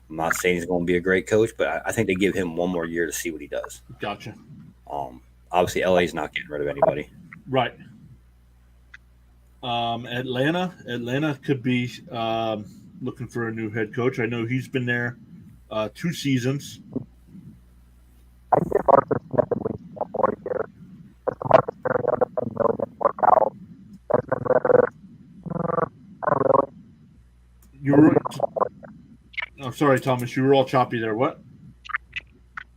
I'm not saying he's going to be a great coach, but I think they give him one more year to see what he does. Gotcha. Obviously, LA's not getting rid of anybody. Right. Atlanta could be looking for a new head coach. I know he's been there 2 seasons. I give Arthur Smith at least one more year. Because the Marcus Mariota thing really didn't work out. Desmond Ritter, not really. You were. I'm sorry, Thomas. You were all choppy there. What?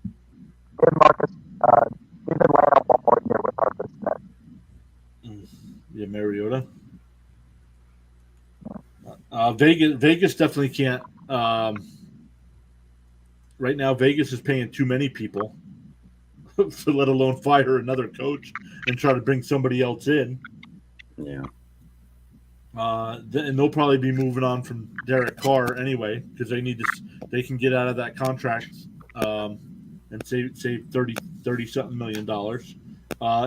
Give Marcus, give Atlanta one more year with Arthur Smith. Yeah, Mariota. Vegas definitely can't. Right now, Vegas is paying too many people to let alone fire another coach and try to bring somebody else in. Yeah. And they'll probably be moving on from Derek Carr anyway because they can get out of that contract and save 30 something $million.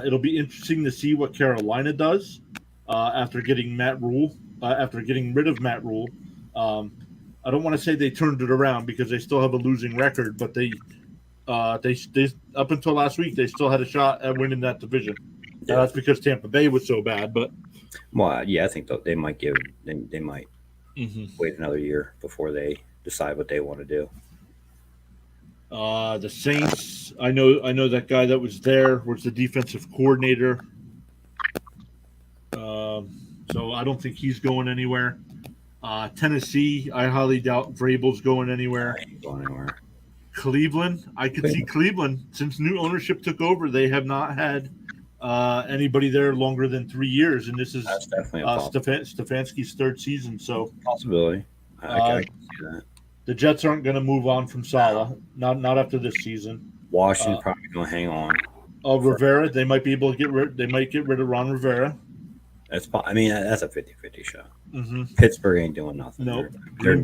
It'll be interesting to see what Carolina does after getting rid of Matt Rule. I don't want to say they turned it around because they still have a losing record, but they up until last week they still had a shot at winning that division. Yeah. That's because Tampa Bay was so bad, but. Well, yeah, I think they might wait another year before they decide what they want to do. The Saints, I know that guy that was there was the defensive coordinator. So I don't think he's going anywhere. Tennessee, I highly doubt Vrabel's going anywhere. Ain't going anywhere. Cleveland, I could see Cleveland since new ownership took over. They have not had anybody there longer than 3 years, and this is Stefanski's 3rd season. So possibility. I can see that. The Jets aren't going to move on from Saleh, not after this season. Washington's probably going to hang on. Rivera, they might be able to get rid. They might get rid of Ron Rivera. That's a 50-50 shot. Mm-hmm. Pittsburgh ain't doing nothing. Nope. Green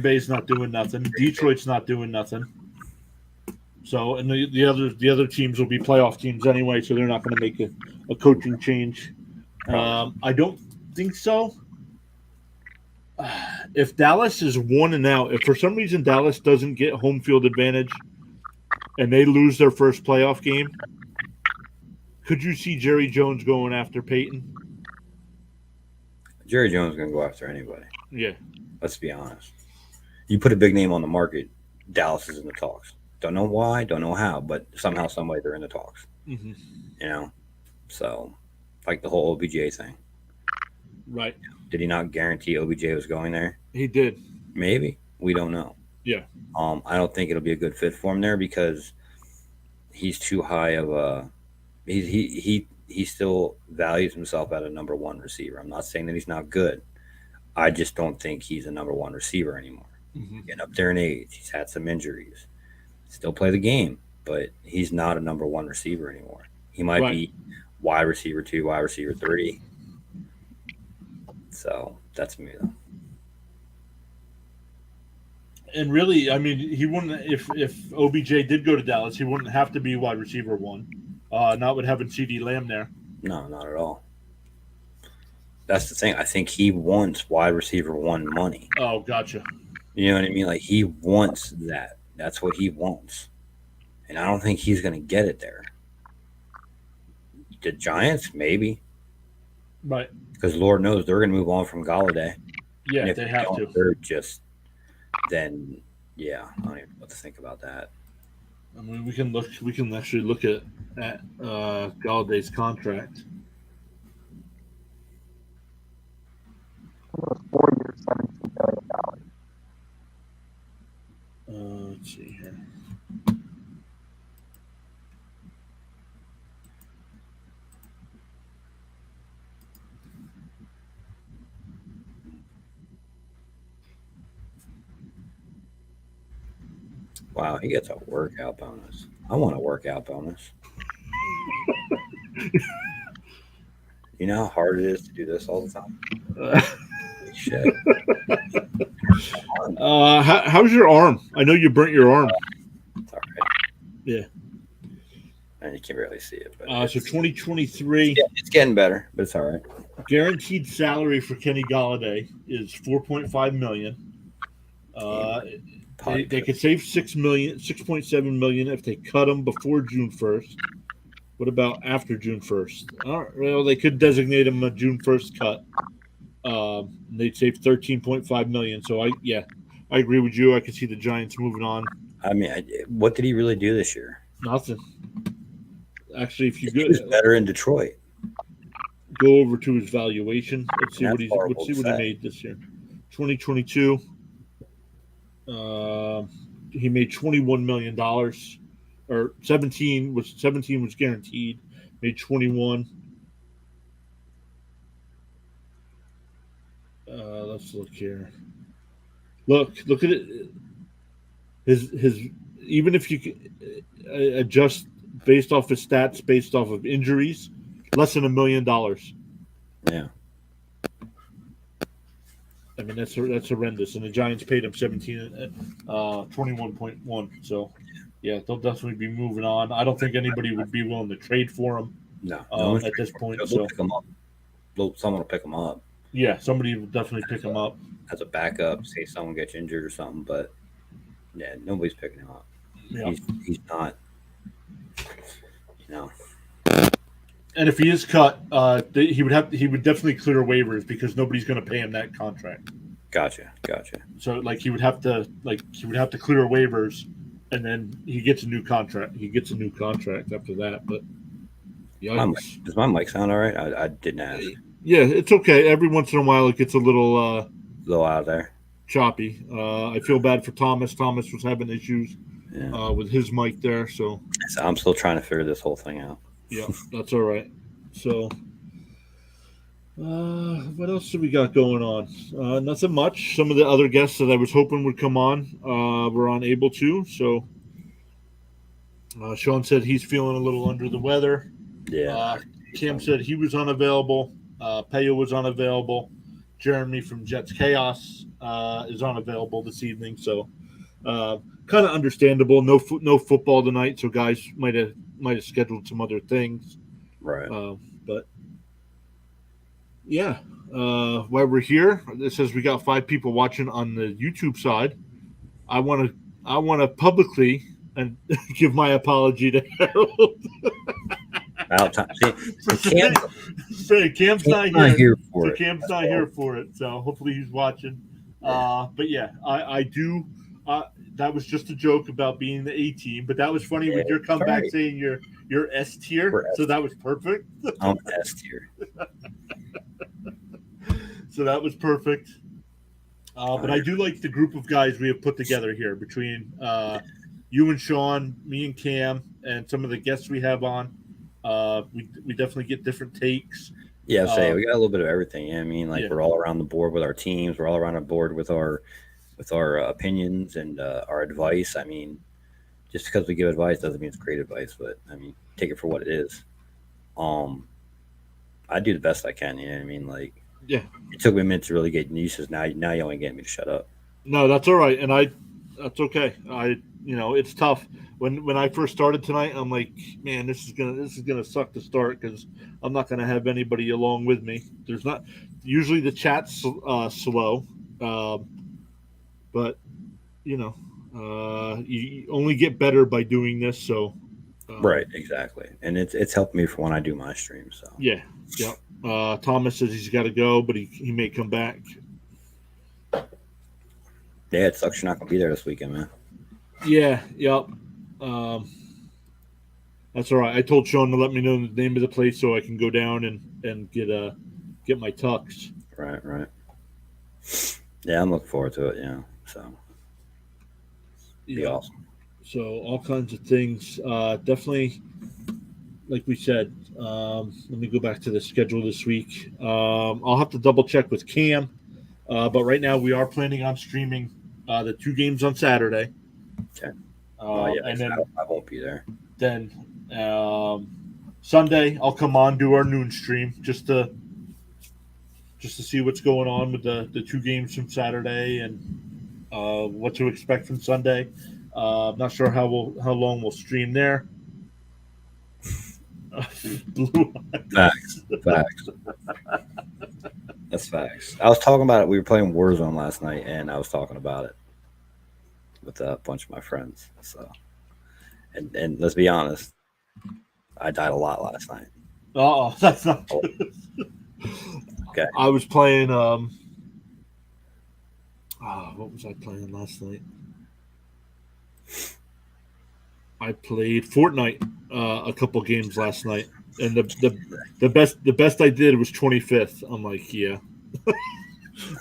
Bay's not doing nothing. Detroit's not doing nothing. So, and the other teams will be playoff teams anyway, so they're not going to make a coaching change. I don't think so. If Dallas is 1-0, if for some reason Dallas doesn't get home field advantage and they lose their first playoff game, could you see Jerry Jones going after Peyton? Jerry Jones is going to go after anybody. Yeah. Let's be honest. You put a big name on the market, Dallas is in the talks. Don't know why, don't know how, but somehow, somebody, they're in the talks. Mm-hmm. So like the whole OBJ thing. Right. Did he not guarantee OBJ was going there? He did. Maybe. We don't know. Yeah. I don't think it'll be a good fit for him there because he's too high of a he still values himself at a number 1 receiver. I'm not saying that he's not good. I just don't think he's a number 1 receiver anymore. Mm-hmm. Getting up there in age, he's had some injuries. Still play the game, but he's not a number 1 receiver anymore. He might be wide receiver 2, wide receiver 3. So that's me though. And really, I mean, he wouldn't if OBJ did go to Dallas, he wouldn't have to be wide receiver 1. Not with having CeeDee Lamb there. No, not at all. That's the thing. I think he wants wide receiver 1 money. Oh, gotcha. You know what I mean? Like he wants that. That's what he wants. And I don't think he's going to get it there. The Giants, maybe. Right. Because Lord knows they're going to move on from Galladay. Yeah, if they have to. They're just, then, yeah, I don't even know what to think about that. I mean, we can actually look at Galladay's contract. It was 4 years, $17 million. Let's see here. Wow, he gets a workout bonus. I want a workout bonus. You know how hard it is to do this all the time? Holy shit. How's your arm? I know you burnt your arm. It's all right. Yeah. And you can barely see it. But So 2023. it's getting better, but it's all right. Guaranteed salary for Kenny Golladay is $4.5 million. They could save $6.7 million if they cut him before June 1st. What about after June 1st? Well, they could designate him a June 1st cut. They'd save $13.5 million. So I agree with you. I could see the Giants moving on. I mean, what did he really do this year? Nothing. Actually, if you he was better in Detroit. Go over to his valuation. Let's see what he made this year. 2022. He made $21 million, or 17 was guaranteed. Made 21. Let's look here. Look at it. His even if you adjust based off his stats, based off of injuries, less than $1 million. Yeah. I mean, that's horrendous. And the Giants paid him 21.1. So, yeah, they'll definitely be moving on. I don't think anybody would be willing to trade for him. No, at this point. So pick him up. Someone will pick him up. Yeah, somebody will definitely pick him up as a backup. Say someone gets injured or something, but yeah, nobody's picking him up. Yeah. He's not. You know. And if he is cut, he would definitely clear waivers because nobody's going to pay him that contract. Gotcha. So he would have to clear waivers, and then he gets a new contract. He gets a new contract after that. But does my mic sound all right? I didn't ask. Yeah, it's okay. Every once in a while, it gets a little out there, choppy. I feel bad for Thomas. Thomas was having issues with his mic there, so I'm still trying to figure this whole thing out. Yeah, that's all right. So, what else do we got going on? Nothing much. Some of the other guests that I was hoping would come on were unable to. So, Sean said he's feeling a little under the weather. Yeah. Cam said he was unavailable. Peyo was unavailable. Jeremy from Jets Chaos is unavailable this evening. So, kind of understandable. No football tonight, so guys might have scheduled some other things. Right. But yeah, while we're here, it says we got 5 people watching on the YouTube side. I want to publicly and give my apology to Harold. Cam's not here for it. Cam's not here for it. So hopefully he's watching. But yeah, I do. That was just a joke about being the A team, but that was funny with your comeback saying you're S tier. So that was perfect. I'm S tier. So that was perfect. But I do like the group of guys we have put together here between you and Sean, me and Cam, and some of the guests we have on. We definitely get different takes. Yeah, we got a little bit of everything. Yeah, I mean, we're all around the board with our teams. We're all around the board with our opinions and our advice. I mean, just because we give advice doesn't mean it's great advice, but I mean, take it for what it is. I do the best I can. You know what I mean? It took me a minute to really get used to this. Now you only get me to shut up. No, that's all right, and that's okay. It's tough. When I first started tonight, I'm like, man, this is gonna suck to start because I'm not gonna have anybody along with me. There's not usually the chat's slow, but you only get better by doing this. So, right, exactly, and it's helped me for when I do my streams. So yeah. Thomas says he's got to go, but he may come back. Yeah, it sucks you're not gonna be there this weekend, man. Yeah, yep. That's all right. I told Sean to let me know the name of the place so I can go down and get my tux. Right. Yeah, I'm looking forward to it. Yeah, so be awesome. So all kinds of things. Definitely, like we said. Let me go back to the schedule this week. I'll have to double check with Cam, but right now we are planning on streaming the 2 games on Saturday. Okay. Yeah, And then I won't be there. then Sunday I'll come on, do our noon stream just to see what's going on with the 2 games from Saturday and what to expect from Sunday. I'm not sure how long we'll stream there. Facts. That's facts. I was talking about it. We were playing Warzone last night, and I was talking about it with a bunch of my friends. So, and let's be honest, I died a lot last night. Oh, that's not good. Okay. I was playing. What was I playing last night? I played Fortnite a couple games last night, and the best I did was 25th. I'm like, yeah,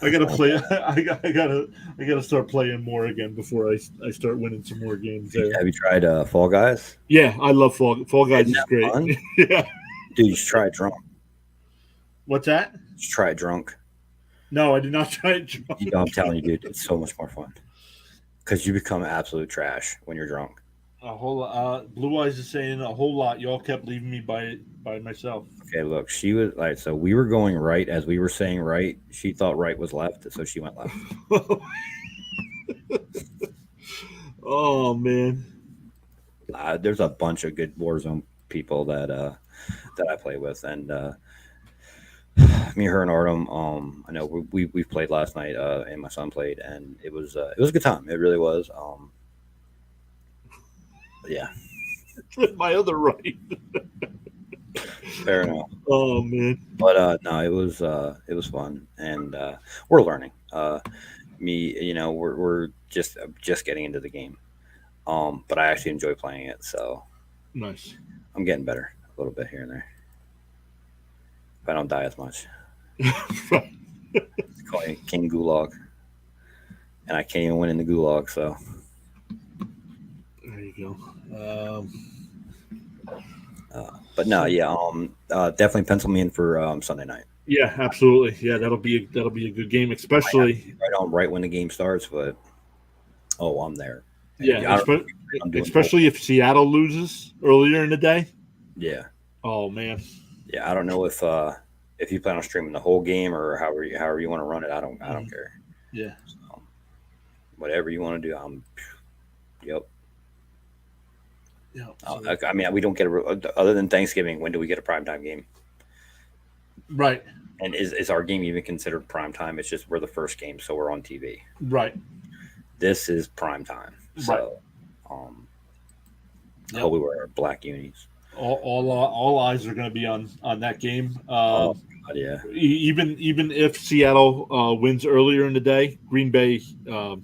I gotta play. I gotta start playing more again before I start winning some more games there. Have you tried Fall Guys? Yeah, I love Fall Guys. Is great. Yeah, dude, you should try it drunk. What's that? Just try it drunk. No, I did not try it drunk. I'm telling you, dude, it's so much more fun because you become absolute trash when you're drunk. A whole Blue Eyes is saying a whole lot. Y'all kept leaving me by myself. Okay, look, she was like, so we were going right as we were saying right. She thought right was left, so she went left. Oh man, there's a bunch of good Warzone people that I play with, and me, her, and Artem. I know we played last night, and my son played, and it was a good time. It really was. Yeah. My other right. Fair enough. Oh man. But no, it was fun, and we're learning. We're just getting into the game. But I actually enjoy playing it, so nice. I'm getting better a little bit here and there. If I don't die as much. Right. Call me King Gulag, and I can't even win in the Gulag, so. There you go. But no, yeah, definitely pencil me in for Sunday night. Yeah, absolutely. Yeah, that'll be a good game, especially right when the game starts. But I'm there. Yeah, especially if Seattle loses earlier in the day. Yeah. Oh man. Yeah, I don't know if you plan on streaming the whole game or however you want to run it. I don't care. Yeah. So, whatever you want to do, Yep. Yeah. I mean, we don't get other than Thanksgiving. When do we get a primetime game? Right. And is our game even considered primetime? It's just we're the first game, so we're on TV. Right. This is primetime. So, we wear our black unis. All eyes are going to be on that game. God, yeah. Even if Seattle wins earlier in the day, Green Bay will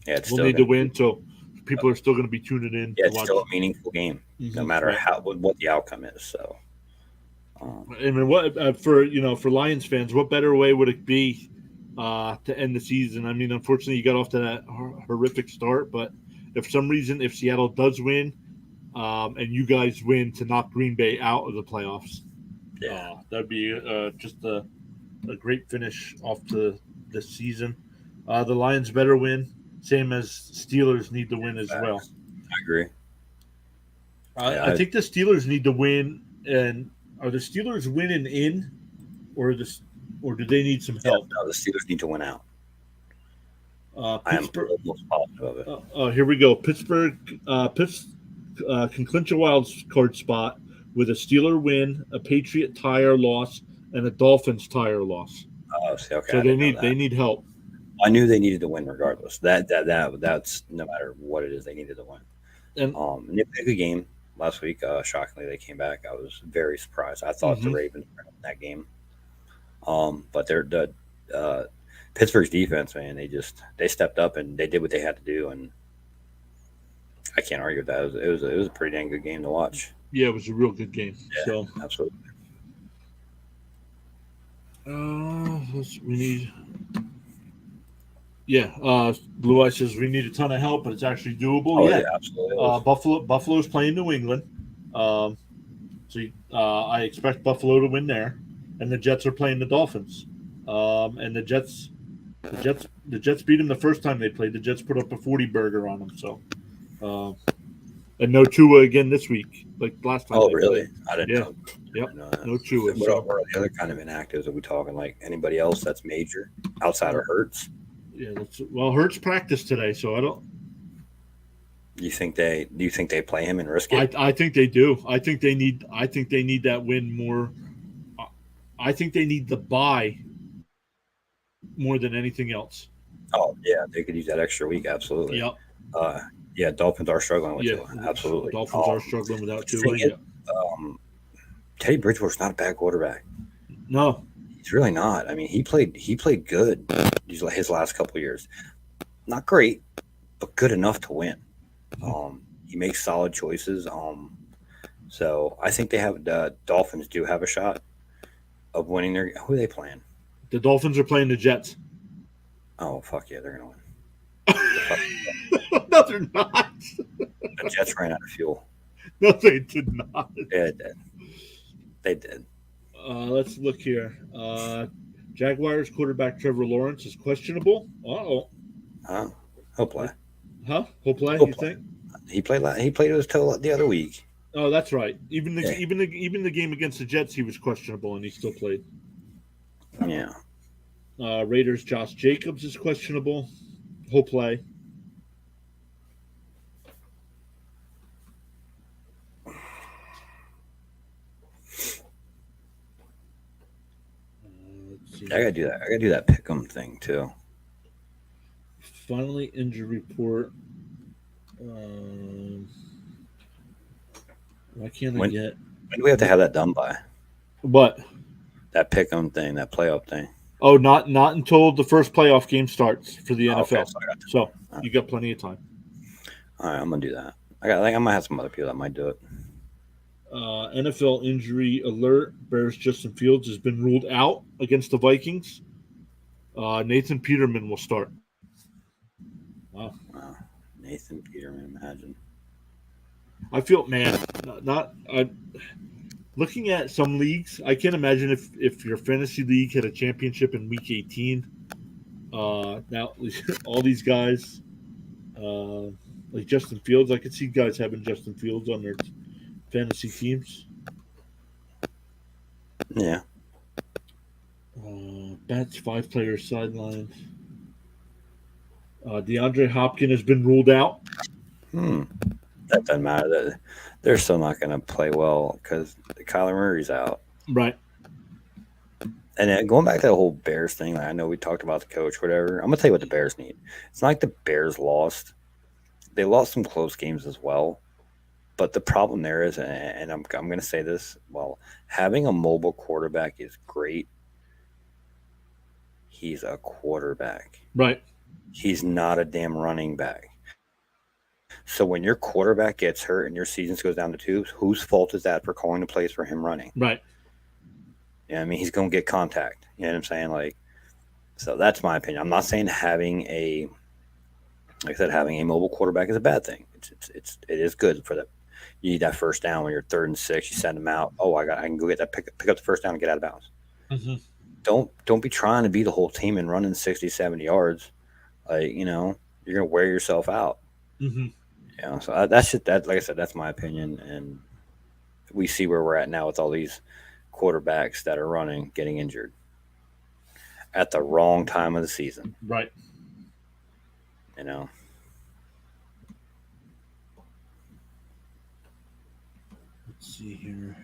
need to win. So people are still going to be tuning in. Yeah, it's still a meaningful game, no matter what the outcome is. So, I mean, what for Lions fans, what better way would it be to end the season? I mean, unfortunately, you got off to that horrific start, but if for some reason, if Seattle does win, and you guys win to knock Green Bay out of the playoffs, that'd be just a great finish off to the season. The Lions better win. Same as Steelers need to win as well. I agree. I think the Steelers need to win. And are the Steelers winning in, or do they need some help? No, the Steelers need to win out. Pittsburgh. I am most positive of it. Here we go. Pittsburgh can clinch a wild card spot with a Steeler win, a Patriot tire loss, and a Dolphins tire loss. Oh, okay. So they need help. I knew they needed to win regardless. That's no matter what it is, they needed to win. And they played a good game last week. Shockingly, they came back. I was very surprised. I thought the Ravens were in that game. But Pittsburgh's defense, man, they stepped up and they did what they had to do, and I can't argue with that. It was a pretty dang good game to watch. Yeah, it was a real good game. Yeah, so absolutely. We need. Yeah. Blue Eye says we need a ton of help, but it's actually doable. Oh, Yeah. yeah, absolutely. is. Buffalo's playing New England. I expect Buffalo to win there, and the Jets are playing the Dolphins. And the Jets beat them the first time they played. The Jets put up a 40 burger on them. So, and no Tua again this week, like last time. Oh, they really? played. I didn't Yeah. know. Yep. I didn't know that. No Tua. What are the other kind of inactives? Are we talking like anybody else that's major outside of Hurts? Yeah. Hurts practiced today, so I don't. Do you think they play him and risk it? I think they do. I think they need that win more. I think they need the bye more than anything else. Oh, yeah, they could use that extra week. Absolutely. Yep. Yeah, Dolphins are struggling with Tua. Yeah, Absolutely. Dolphins are struggling without Tua. thing is, Yeah. Teddy Bridgewater's not a bad quarterback. No, He's really not. I mean, he played good his last couple of years. Not great, but good enough to win. He makes solid choices. So I think the Dolphins do have a shot of winning their. Who are they playing? the Dolphins are playing the Jets. Oh, fuck yeah, they're gonna win. No, they're not. The Jets ran out of fuel. No, they did not. Yeah, they did. Let's look here. Jaguars quarterback Trevor Lawrence is questionable. Huh? He'll play. Huh? He'll play. He'll You play. think? He played with his toe the other week. Oh, that's right. Even the Yeah. game against the Jets, he was questionable, and he still played. Yeah. Raiders Josh Jacobs is questionable. He'll play. Let's see. I gotta do that. I gotta do that pick'em thing too. Finally, injury report. Why can't I When get do we have to have that done by? what? That pick'em thing, that playoff thing. Oh, not until the first playoff game starts for the NFL. Okay, So you got plenty of time. All right, I'm gonna do that. I might have some other people that might do it. NFL injury alert: Bears Justin Fields has been ruled out against the Vikings. Nathan Peterman will start. Wow. Nathan Peterman, imagine. I feel, man, looking at some leagues, I can't imagine if your fantasy league had a championship in week 18. Now all these guys, like Justin Fields, I could see guys having Justin Fields on their fantasy teams. Yeah. Bats 5 players sidelined. DeAndre Hopkins has been ruled out. That doesn't matter. They're still not going to play well because Kyler Murray's out. Right. And then going back to the whole Bears thing, like I know we talked about the coach, whatever. I'm going to tell you what the Bears need. It's not like the Bears lost. They lost some close games as well. But the problem there is, and I'm going to say this, having a mobile quarterback is great. He's a quarterback. Right. He's not a damn running back. So when your quarterback gets hurt and your season goes down the tubes, whose fault is that for calling the plays for him running? Right. Yeah, I mean, he's going to get contact. You know what I'm saying? So that's my opinion. I'm not saying having a mobile quarterback is a bad thing. It is good for that. You need that first down when you're 3rd and 6. You send them out. Oh, I can go get that pick up the first down and get out of bounds. Mm-hmm. Don't be trying to beat the whole team and running 60, 70 yards. You're going to wear yourself out. Mm-hmm. Yeah, so that's just that. Like I said, that's my opinion, and we see where we're at now with all these quarterbacks that are running, getting injured at the wrong time of the season. Right. Let's see here.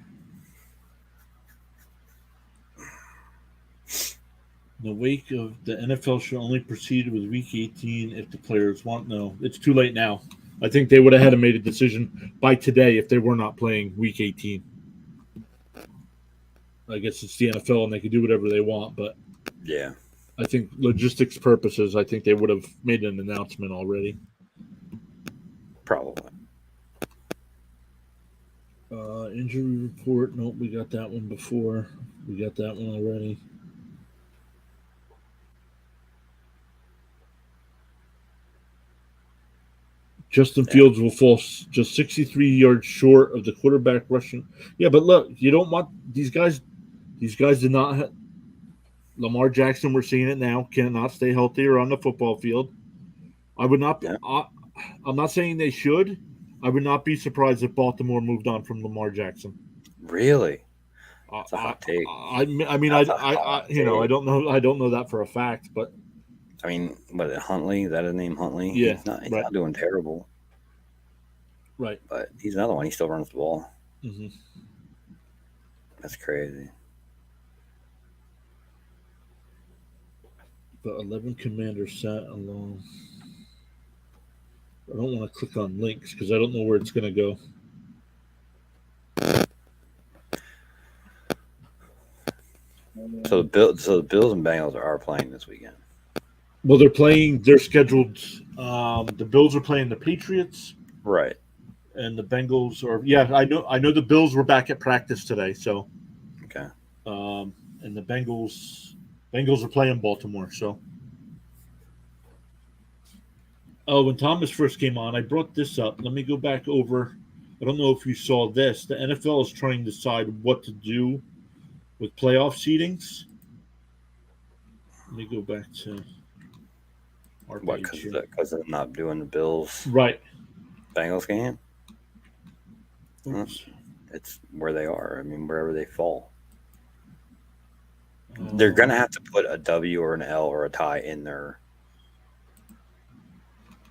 In the wake of the NFL should only proceed with Week 18 if the players want. No, it's too late now. I think they would have had to made a decision by today if they were not playing Week 18. I guess it's the NFL and they can do whatever they want, but yeah, I think logistics purposes, I think they would have made an announcement already. Probably. Injury report. Nope, we got that one before. We got that one already. Justin Fields will fall just 63 yards short of the quarterback rushing. Yeah, but look, you don't want these guys. These guys did not. Lamar Jackson, we're seeing it now, cannot stay healthy or on the football field. I would not. Yeah. I'm not saying they should. I would not be surprised if Baltimore moved on from Lamar Jackson. Really? That's a hot take. I mean, That's I don't know. I don't know that for a fact, but I mean, what is it, Huntley? Is that his name, Huntley? Yeah, He's not right. doing terrible. Right. But he's another one. He still runs the ball. Mm-hmm. That's crazy. But 11 commanders sat alone. I don't want to click on links because I don't know where it's going to go. So the Bills and Bengals are playing this weekend. Well, they're playing. They're scheduled. The Bills are playing the Patriots, right? And the Bengals are. Yeah, I know. The Bills were back at practice today. So, okay. And the Bengals are playing Baltimore. So, when Thomas first came on, I brought this up. Let me go back over. I don't know if you saw this. The NFL is trying to decide what to do with playoff seedings. Let me go back to our what because they're not doing the Bills Bengals game. It's where they are. I mean, wherever they fall, they're gonna have to put a W or an L or a tie in their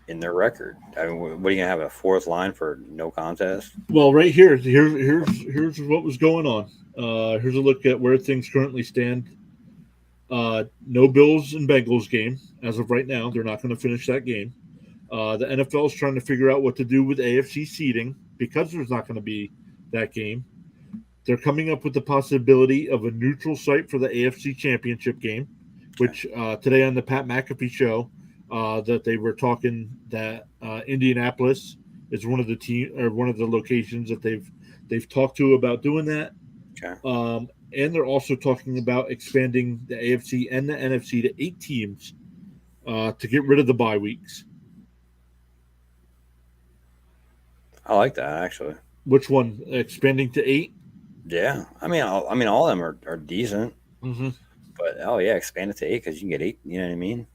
record. I mean, what are you gonna have, a fourth line for no contest? Well, right here's what was going on. Here's a look at where things currently stand. No Bills and Bengals game as of right now. They're not going to finish that game. The NFL is trying to figure out what to do with AFC seeding because there's not going to be that game. They're coming up with the possibility of a neutral site for the AFC Championship game, which today on the Pat McAfee show, that they were talking that Indianapolis is one of the locations that they've talked to about doing that. Okay. And they're also talking about expanding the AFC and the NFC to 8 teams to get rid of the bye weeks. I like that, actually. Which one? Expanding to 8? Yeah, I mean, all of them are decent. Mm-hmm. But expand it to 8 because you can get 8. You know what I mean?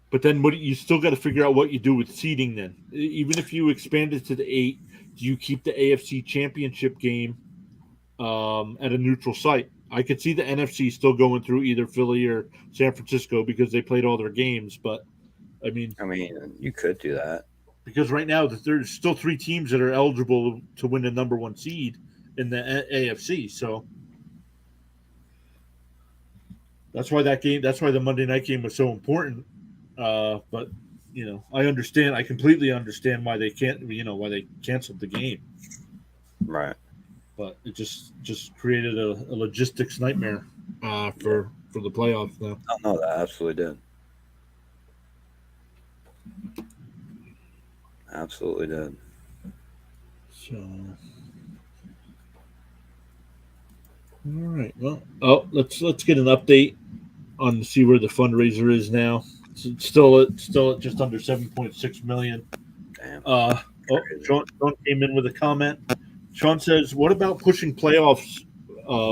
But then, you still got to figure out what you do with seeding. Then, even if you expand it to the 8, do you keep the AFC Championship game at a neutral site? I could see the NFC still going through either Philly or San Francisco because they played all their games. But I mean, you could do that because right now there's still 3 teams that are eligible to win the number 1 seed in the AFC. So that's why the Monday night game was so important. But I completely understand why they why they canceled the game. Right. But it just created a logistics nightmare for the playoffs now. Oh no, that absolutely did. Absolutely did. So, all right. Well, let's get an update on to see where the fundraiser is now. It's still at just under 7.6 million. Damn. Sean came in with a comment. Sean says, "What about pushing playoffs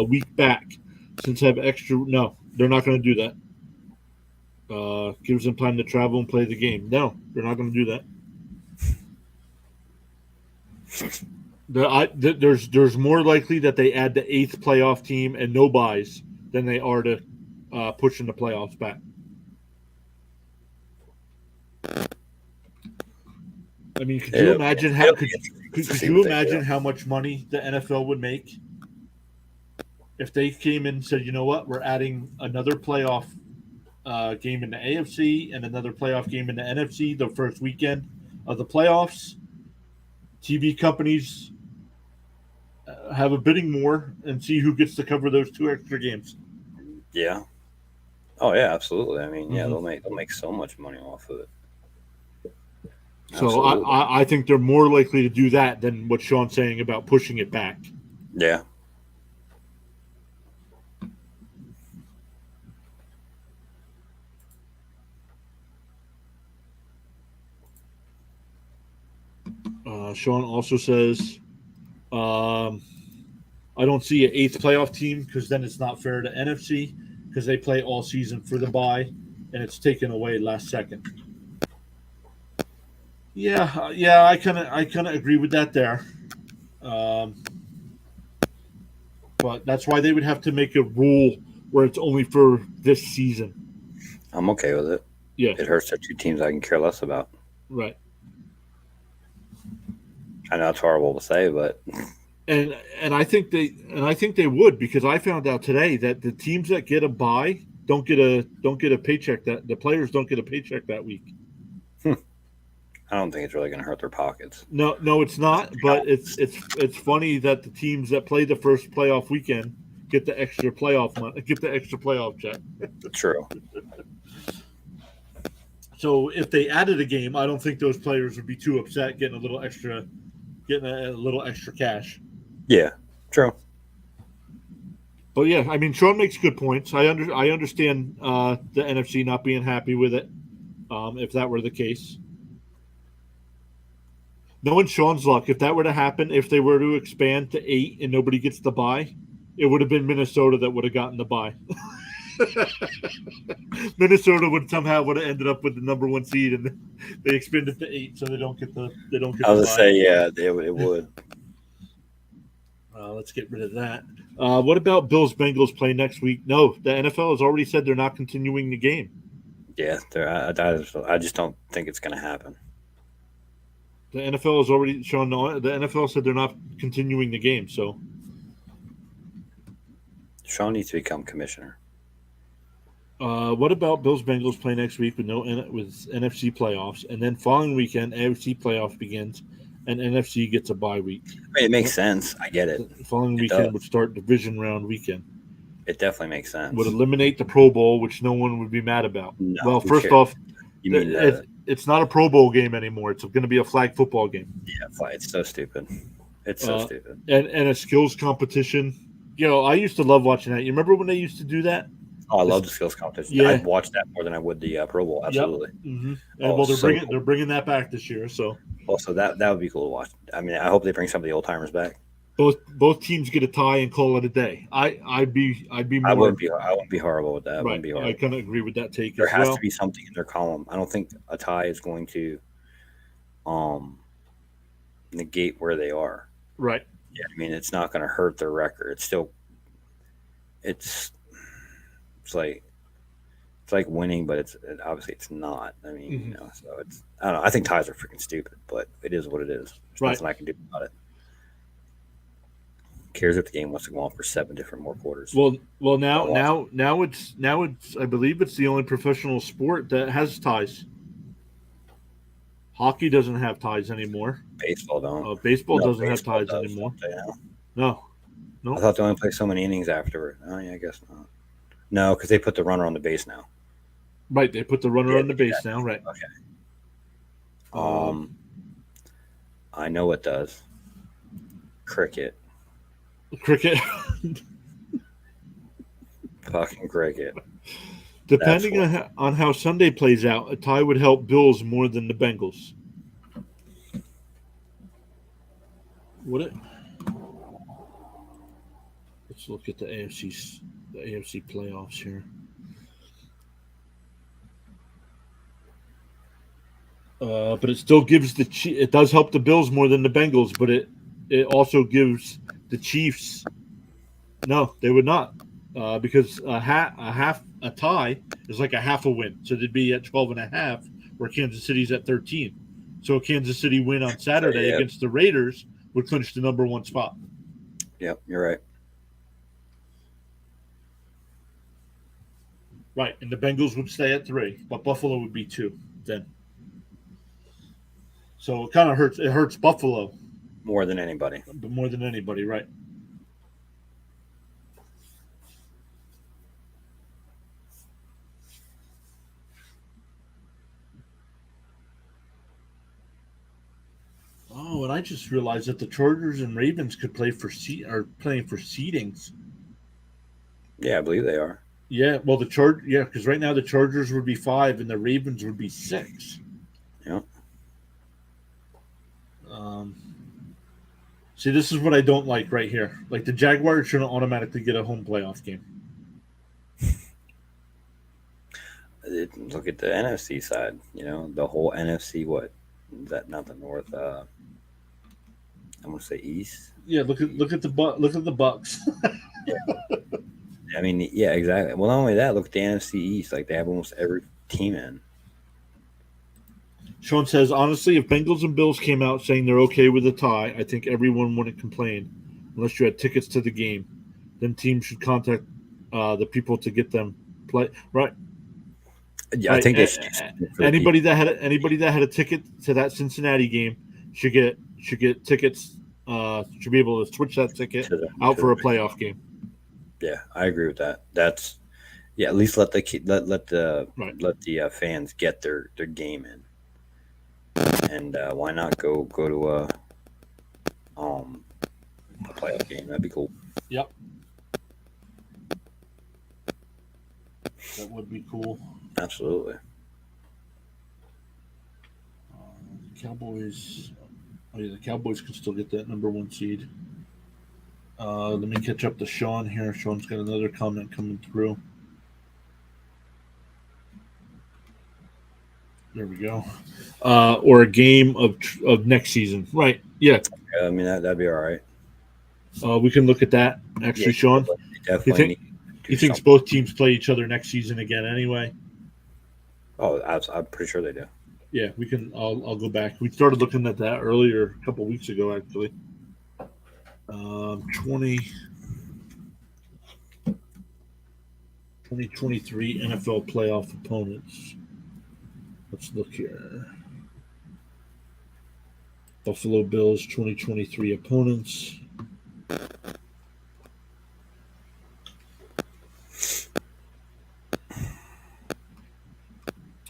week back since have extra?" No, they're not going to do that. Gives them time to travel and play the game. No, they're not going to do that. There's more likely that they add the 8th playoff team and no buys than they are to pushing the playoffs back. I mean, could you imagine how much money the NFL would make if they came in and said, you know what, we're adding another playoff game in the AFC and another playoff game in the NFC the first weekend of the playoffs. TV companies have a bidding war and see who gets to cover those 2 extra games. Yeah. Oh yeah, absolutely. I mean, they'll make so much money off of it. So I think they're more likely to do that than what Sean's saying about pushing it back. Yeah. Sean also says, I don't see an 8th playoff team because then it's not fair to NFC because they play all season for the bye and it's taken away last second. Yeah, I kind of agree with that there. But that's why they would have to make a rule where it's only for this season. I'm okay with it. Yeah, it hurts their 2 teams I can care less about. Right. I know it's horrible to say, but and I think they would because I found out today that the teams that get a bye don't get a paycheck that the players don't get a paycheck that week. I don't think it's really going to hurt their pockets. No, it's not. But it's funny that the teams that play the first playoff weekend get the extra playoff money, get the extra playoff check. True. So if they added a game, I don't think those players would be too upset getting a little extra cash. Yeah, true. But yeah, I mean, Sean makes good points. I understand the NFC not being happy with it. If that were the case, knowing Sean's luck, if that were to happen, if they were to expand to 8 and nobody gets the bye, it would have been Minnesota that would have gotten the bye. Minnesota would have ended up with the number 1 seed, and they expanded to 8, so they don't get the I was bye. say, yeah, it would. Let's get rid of that. What about Bills Bengals play next week? No, the NFL has already said they're not continuing the game. Yeah, I just don't think it's going to happen. The NFL has already shown the NFL said they're not continuing the game. So Sean needs to become commissioner. What about Bills Bengals play next week with NFC playoffs, and then following weekend AFC playoff begins, and NFC gets a bye week. I mean, it makes sense. I get it. The following weekend would start division round weekend. It definitely makes sense. Would eliminate the Pro Bowl, which no one would be mad about. No, well, first off, you mean it's not a Pro Bowl game anymore. It's going to be a flag football game. Yeah, it's so stupid. It's so stupid. And a skills competition. I used to love watching that. You remember when they used to do that? Oh, I love the skills competition. Yeah. I'd watch that more than I would the Pro Bowl. Absolutely. Yep. Mm-hmm. And they're bringing that back this year. So also that would be cool to watch. I mean, I hope they bring some of the old timers back. Both teams get a tie and call it a day. I'd be more. I wouldn't be horrible with that. I wouldn't be horrible. I kind of agree with that take. There has to be something in their column. I don't think a tie is going to negate where they are. Right. Yeah, I mean, it's not going to hurt their record. It's like winning, but obviously it's not. I mean, so I don't know. I think ties are freaking stupid, but it is what it is. There's nothing I can do about it. Who cares if the game wants to go on for 7 different more quarters? Well, now it's I believe it's the only professional sport that has ties. Hockey doesn't have ties anymore. Baseball don't. Baseball doesn't have ties anymore. No. I thought they only play so many innings afterward. Oh yeah, I guess not. No, because they put the runner on the base now. Right, they put the runner on the base now. Right. Okay. I know what does. Cricket. Fucking cricket. Depending on how Sunday plays out, a tie would help Bills more than the Bengals. Would it? Let's look at the AFC playoffs here. But it still gives it does help the Bills more than the Bengals, but it also gives the Chiefs. No, they would not, because a tie is like a half a win, so they'd be at 12.5, where Kansas City's at 13. So a Kansas City win on Saturday against the Raiders would clinch the number 1 spot. Yep, you're right. Right, and the Bengals would stay at 3, but Buffalo would be 2 then. So it kind of hurts. It hurts Buffalo more than anybody. More than anybody, right? Oh, and I just realized that the Chargers and Ravens could play are playing for seedings. Yeah, I believe they are. Yeah, well, because right now the Chargers would be 5 and the Ravens would be 6. Yep. See, this is what I don't like right here. Like the Jaguars shouldn't automatically get a home playoff game. Look at the NFC side. The whole NFC. What is that? Not the North. I'm gonna say East. Yeah, look at the Bucks. I mean, yeah, exactly. Well, not only that, look at the NFC East. Like they have almost every team in. Sean says, honestly, if Bengals and Bills came out saying they're okay with a tie, I think everyone wouldn't complain, unless you had tickets to the game. Then teams should contact the people to get them play. Right. Yeah, right. I think anybody that had a ticket to that Cincinnati game should get tickets. Should be able to switch that ticket out for a playoff game. Yeah, I agree with that. That's at least let the fans get their game in. And why not go to a playoff game? That'd be cool. Yep, that would be cool. Absolutely. Cowboys. Oh yeah, the Cowboys can still get that number 1 seed. Let me catch up to Sean here. Sean's got another comment coming through. There we go. Or a game of next season. Right. Yeah. I mean, that'd be all right. We can look at that, actually, Sean. Definitely. He thinks both teams play each other next season again anyway? Oh, I'm pretty sure they do. Yeah, we can. I'll go back. We started looking at that earlier, a couple weeks ago, actually. 2023 NFL playoff opponents. Let's look here. Buffalo Bills 2023 opponents.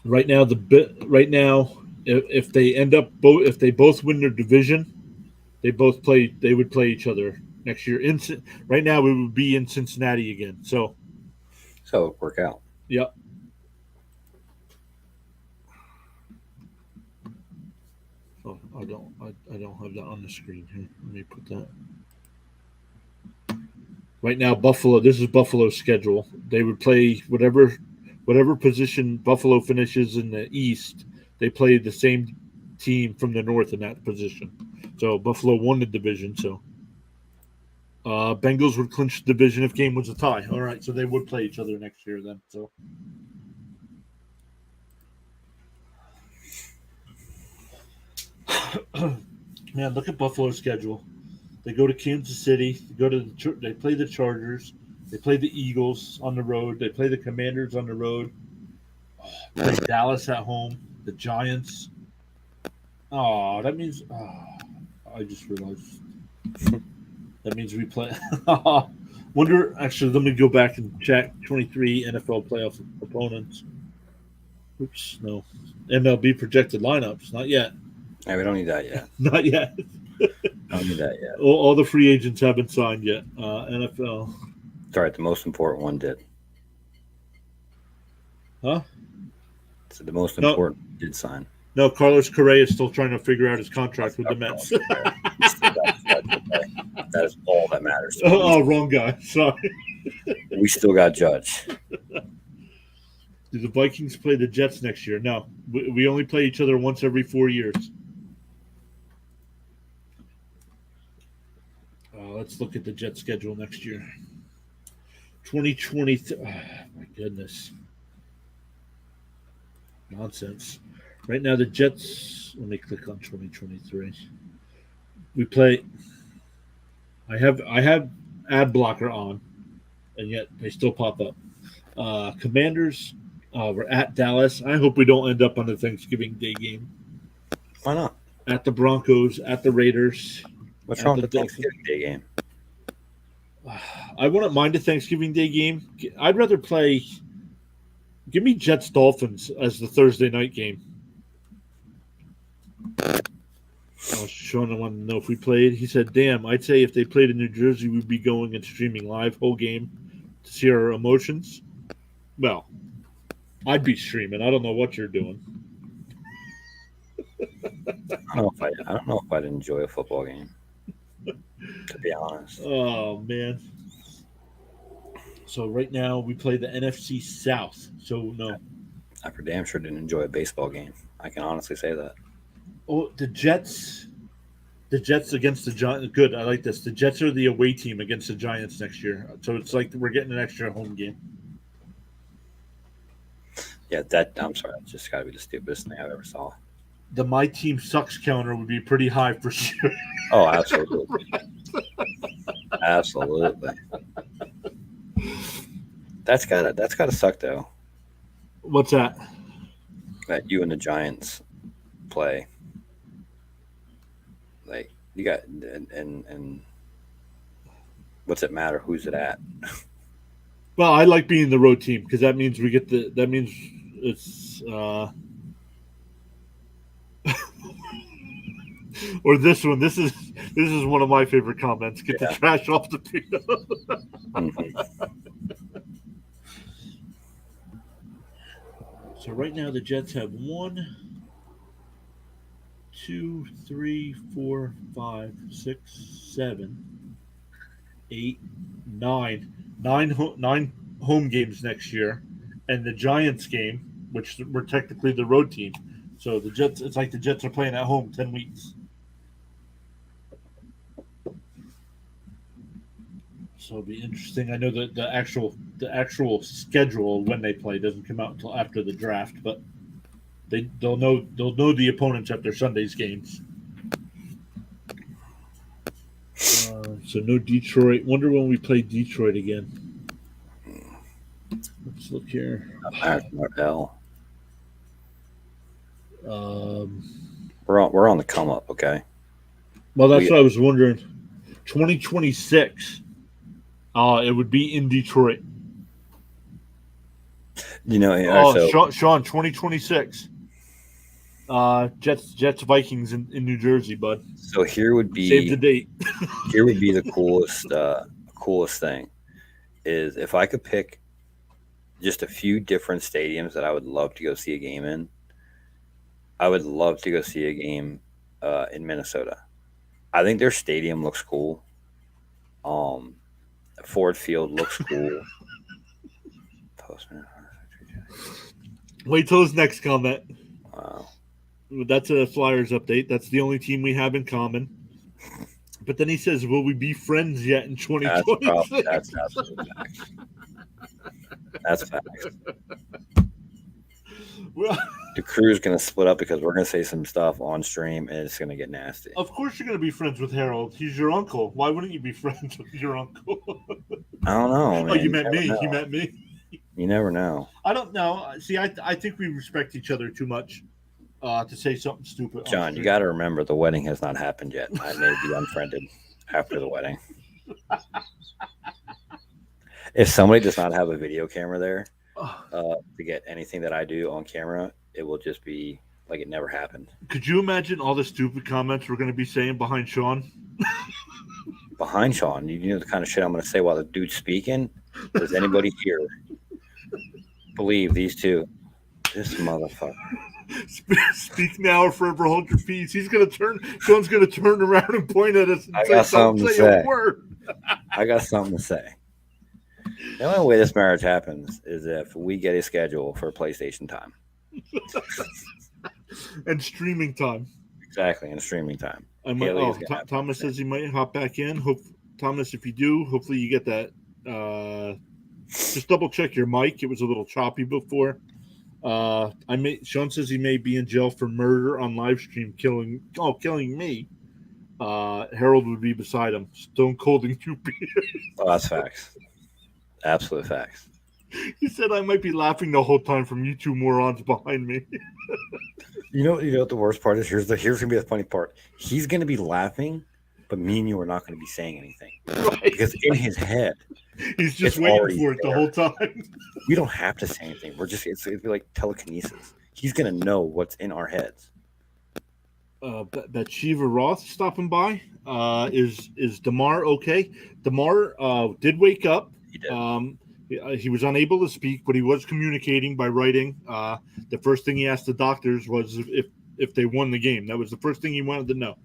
Right now, if they end up if they both win their division, they would play each other next year. Right now, we would be in Cincinnati again. So it'll work out. Yep. Oh, I don't have that on the screen here. Let me put that. Right now, Buffalo. This is Buffalo's schedule. They would play whatever position Buffalo finishes in the East. They play the same team from the North in that position. So Buffalo won the division. So Bengals would clinch the division if game was a tie. All right, so they would play each other next year then. So. Man, look at Buffalo's schedule. They go to Kansas City. They play the Chargers. They play the Eagles on the road. They play the Commanders on the road. Play Dallas at home. The Giants. Oh, that means. I just realized. That means we play. Wonder. Actually, let me go back and check 23 NFL playoff opponents. Oops, no. MLB projected lineups. Not yet. Yeah, we don't need that yet. Not yet. Don't need that yet. All the free agents haven't signed yet. NFL. It's all right. The most important one did. Huh? So the most important did sign. No, Carlos Correa is still trying to figure out his contract with the Mets. That is all that matters. Oh, wrong guy. Sorry. We still got Judge. Do the Vikings play the Jets next year? No. We only play each other once every 4 years. Let's look at the Jets schedule next year. 2020. Oh, my goodness. Nonsense. Right now, the Jets. Let me click on 2023. We play. I have ad blocker on, and yet they still pop up. Commanders. We're at Dallas. I hope we don't end up on the Thanksgiving Day game. Why not? At the Broncos. At the Raiders. What's wrong with the Thanksgiving Day game? I wouldn't mind a Thanksgiving Day game. I'd rather play. Give me Jets Dolphins as the Thursday night game. Sean wanted to know if we played. He said, "Damn, I'd say if they played in New Jersey, we'd be going and streaming live whole game to see our emotions." Well, I'd be streaming. I don't know what you're doing. I don't know if I'd enjoy a football game, to be honest. Oh man. So right now we play the NFC South. So no. I for damn sure didn't enjoy a baseball game. I can honestly say that. Oh, the Jets. The Jets against the Giants. Good. I like this. The Jets are the away team against the Giants next year. So it's like we're getting an extra home game. Yeah, I'm sorry. That's just got to be the stupidest thing I've ever saw. The my team sucks counter would be pretty high for sure. Oh, absolutely. Absolutely. That's gotta suck though. What's that? That you and the Giants play. Like you got and what's it matter who's it at? Well, I like being the road team because that means we get that means it's or this one. This is one of my favorite comments. Get the trash off the field. So right now the Jets have 1, 2, 3, 4, 5, 6, 7, 8, 9. 9 home games next year, and the Giants game, which we're technically the road team. So the Jets, it's like the Jets are playing at home 10 weeks. So it'll be interesting. I know that the actual schedule when they play doesn't come out until after the draft, but they'll know the opponents after Sunday's games. So no Detroit. Wonder when we play Detroit again. Let's look here. Martell. We're on the come up, okay? Well, that's what I was wondering. 2026. It would be in Detroit. You know, Sean, 2026. Jets Vikings in New Jersey, bud. So here would be save the date. Here would be the coolest thing is if I could pick just a few different stadiums that I would love to go see a game in. I would love to go see a game in Minnesota. I think their stadium looks cool. Ford Field looks cool. Wait till his next comment. Wow. That's a Flyers update. That's the only team we have in common. But then he says, will we be friends yet in 2026? That's absolutely facts. That's facts. Well, the crew's going to split up because we're going to say some stuff on stream and it's going to get nasty. Of course you're going to be friends with Harold. He's your uncle. Why wouldn't you be friends with your uncle? I don't know. Man. Oh, you meant me. You meant me. You never know. I don't know. See, I think we respect each other too much to say something stupid. John, you got to remember the wedding has not happened yet. I may be unfriended after the wedding. If somebody does not have a video camera there to get anything that I do on camera, it will just be like it never happened. Could you imagine all the stupid comments we're going to be saying behind Sean? Behind Sean? You know the kind of shit I'm going to say while the dude's speaking? Does anybody here believe these two? This motherfucker. Speak now or forever hold your peace. He's going to turn. Sean's going to turn around and point at us and say something to say. A word. I got something to say. The only way this marriage happens is if we get a schedule for PlayStation time. And streaming time. Exactly, and streaming time. Thomas says he might hop back in. Thomas, if you do, hopefully you get that. Just double check your mic. It was a little choppy before. Sean says he may be in jail for murder on live stream, killing me. Harold would be beside him, stone cold and two beers. Oh, that's facts. Absolute facts. He said I might be laughing the whole time from you two morons behind me. You know what the worst part is? Here's gonna be the funny part. He's gonna be laughing, but me and you are not gonna be saying anything. Right. Because in his head, he's just waiting for it the whole time. We don't have to say anything. It'd be like telekinesis. He's gonna know what's in our heads. Bathsheba Roth stopping by. Is Damar okay? Damar did wake up. He did. He was unable to speak, but he was communicating by writing. The first thing he asked the doctors was if if they won the game. That was the first thing he wanted to know.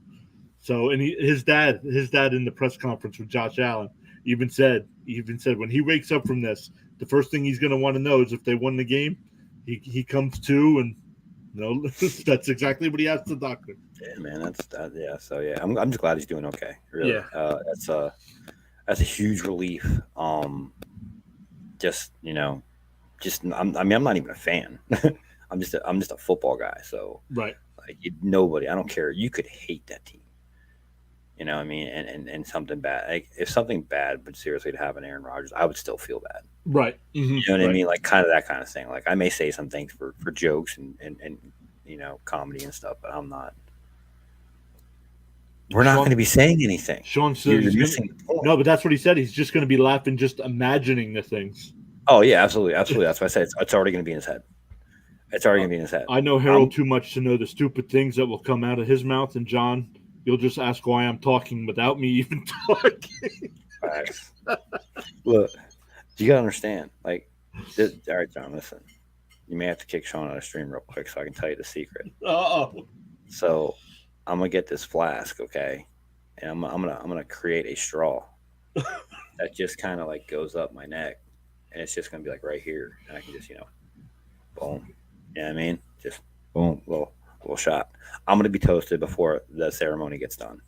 So, and his dad in the press conference with Josh Allen even said when he wakes up from this, the first thing he's going to want to know is if they won the game. He comes to, and that's exactly what he asked the doctor. Yeah, man, that's that. Yeah, so yeah, I'm just glad he's doing okay. Really, Yeah. That's a huge relief. I'm not even a fan. I'm just a football guy. So right, like nobody, I don't care. You could hate that team. You know what I mean? And something bad. Like if something bad would seriously happen to Aaron Rodgers, I would still feel bad. Right. Mm-hmm. You know what I mean? Like kind of that kind of thing. Like I may say some things for jokes and comedy and stuff, but I'm not. We're not going to be saying anything. Sean said no, but that's what he said. He's just going to be laughing, just imagining the things. Oh yeah, absolutely. That's why I said it's already going to be in his head. It's already going to be in his head. I know Harold too much to know the stupid things that will come out of his mouth, and John, you'll just ask why I'm talking without me even talking. Facts. Look, you gotta understand. Like, all right, John. Listen, you may have to kick Sean out of stream real quick so I can tell you the secret. Oh. So, I'm gonna get this flask, okay, and I'm gonna create a straw that just kind of like goes up my neck, and it's just gonna be like right here, and I can just boom. You know what I mean? Just boom, little shot. I'm gonna be toasted before the ceremony gets done.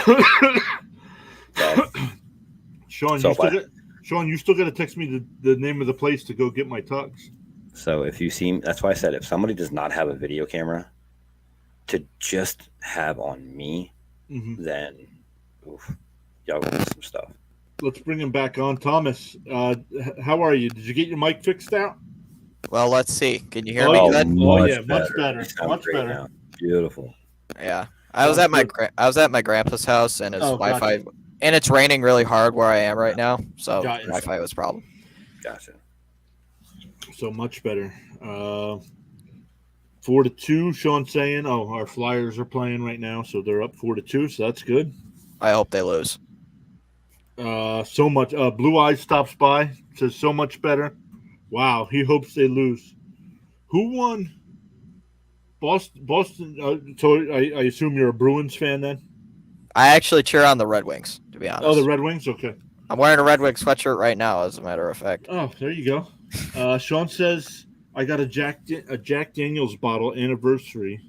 Okay. Sean, you still got to text me the name of the place to go get my tux. So if you see, that's why I said if somebody does not have a video camera to just have on me, then y'all gonna miss some stuff. Let's bring him back on. Thomas, how are you? Did you get your mic fixed out? Well, let's see. Can you hear me good? Much better. Much better. Now. Beautiful. Yeah, I was at my grandpa's house, and his Wi-Fi, gotcha. and it's raining really hard where I am right now, so Gotcha. Wi-Fi was a problem. Gotcha. So much better. 4-2. Sean saying, our Flyers are playing right now, so they're up 4-2. So that's good. I hope they lose. So much. Blue Eyes stops by, says so much better. Wow, he hopes they lose. Who won? Boston. So I assume you're a Bruins fan then? I actually cheer on the Red Wings, to be honest. Oh, the Red Wings? Okay. I'm wearing a Red Wings sweatshirt right now, as a matter of fact. Oh, there you go. Sean says, I got a Jack Daniels bottle anniversary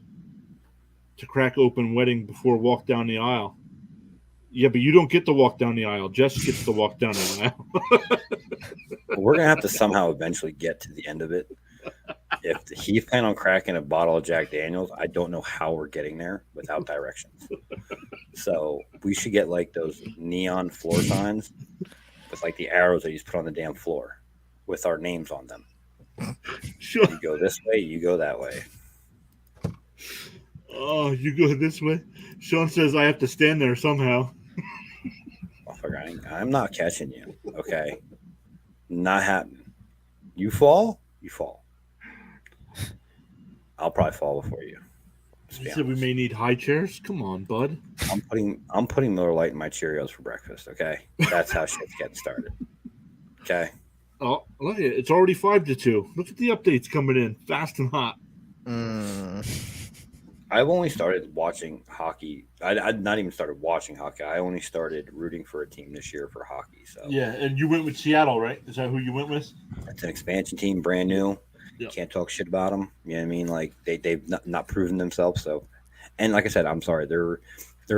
to crack open wedding before walk down the aisle. Yeah, but you don't get to walk down the aisle. Jess gets to walk down the aisle. We're going to have to somehow eventually get to the end of it. If he's planning on cracking a bottle of Jack Daniels, I don't know how we're getting there without directions. So we should get like those neon floor signs with like the arrows that you just put on the damn floor with our names on them. Sure. You go this way, you go that way. Oh, you go this way? Sean says I have to stand there somehow. I'm not catching you, okay? Not happening. You fall, you fall. I'll probably fall before you. He said we may need high chairs. Come on, bud. I'm putting Miller Lite in my Cheerios for breakfast, okay? That's how shit's getting started. Okay. Oh, look at it. It's already 5-2. Look at the updates coming in fast and hot. I've only started watching hockey. I'd not even started watching hockey. I only started rooting for a team this year for hockey. So yeah, and you went with Seattle, right? Is that who you went with? It's an expansion team, brand new. Yep. Can't talk shit about them. You know what I mean? Like they've not proven themselves. So, and like I said, I'm sorry. Their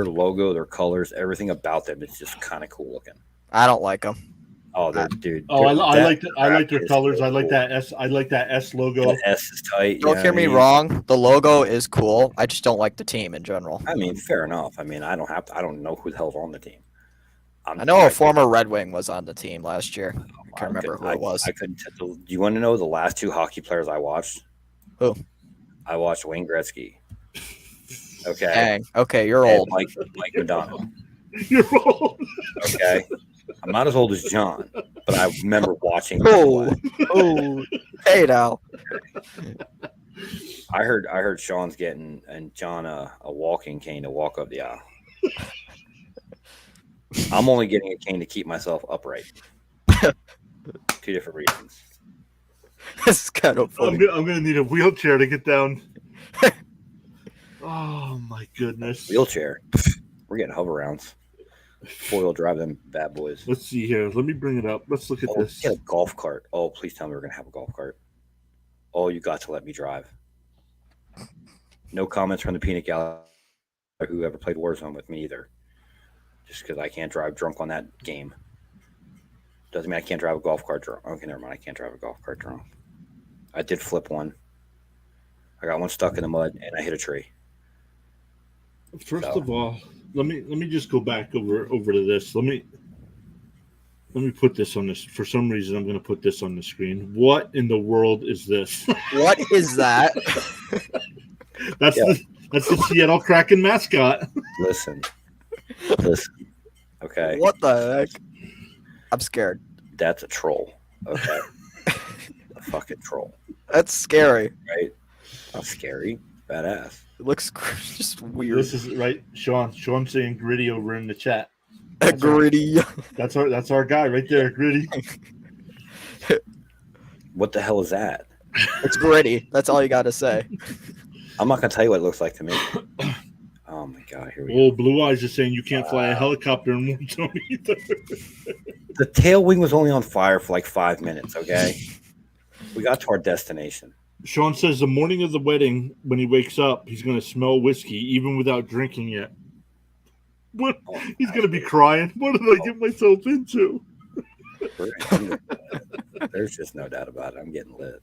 logo, their colors, everything about them is just kind of cool looking. I don't like them. Oh, dude. Oh, I like their colors. So I like that S. I like that S logo. The S is tight. Don't hear me wrong. The logo is cool. I just don't like the team in general. I mean, fair enough. I mean, I don't know who the hell's on the team. I know a former Red Wing was on the team last year. I can't remember who it was. I couldn't. Do you want to know the last two hockey players I watched? Who? I watched Wayne Gretzky. Okay. Dang. Okay, you're old. Mike McDonald. You're old. Okay. I'm not as old as John, but I remember watching. Oh, hey now. I heard Sean's getting and John a walking cane to walk up the aisle. I'm only getting a cane to keep myself upright. Two different reasons. This is kind of funny. I'm gonna need a wheelchair to get down. Oh my goodness. Wheelchair. We're getting hover rounds. 4-wheel drive them bad boys. Let's see here. Let me bring it up. Let's look at this. Get a golf cart. Oh, please tell me we're gonna have a golf cart. Oh, you got to let me drive. No comments from the peanut gallery. Who ever played Warzone with me either? Just because I can't drive drunk on that game doesn't mean I can't drive a golf cart drunk. Okay, never mind. I can't drive a golf cart drunk. I did flip one. I got one stuck in the mud and I hit a tree. First of all, let me just go back over to this. Let me put this on this. For some reason, I'm going to put this on the screen. What in the world is this? What is that? That's the Seattle Kraken mascot. Listen. Okay. What the heck? I'm scared. That's a troll. Okay. A fucking troll. That's scary. Right? Not scary. Badass. It looks just weird. This is right, Sean. Sean saying Gritty over in the chat. Gritty. That's our guy right there, Gritty. What the hell is that? It's Gritty. That's all you got to say. I'm not gonna tell you what it looks like to me. Oh my god, here we Oh, Blue Eyes is saying you can't fly a helicopter in Warzone either. The tail wing was only on fire for like 5 minutes, okay? We got to our destination. Sean says the morning of the wedding, when he wakes up, he's going to smell whiskey even without drinking yet. What? He's going to be crying. What did I get myself into? There's just no doubt about it. I'm getting lit.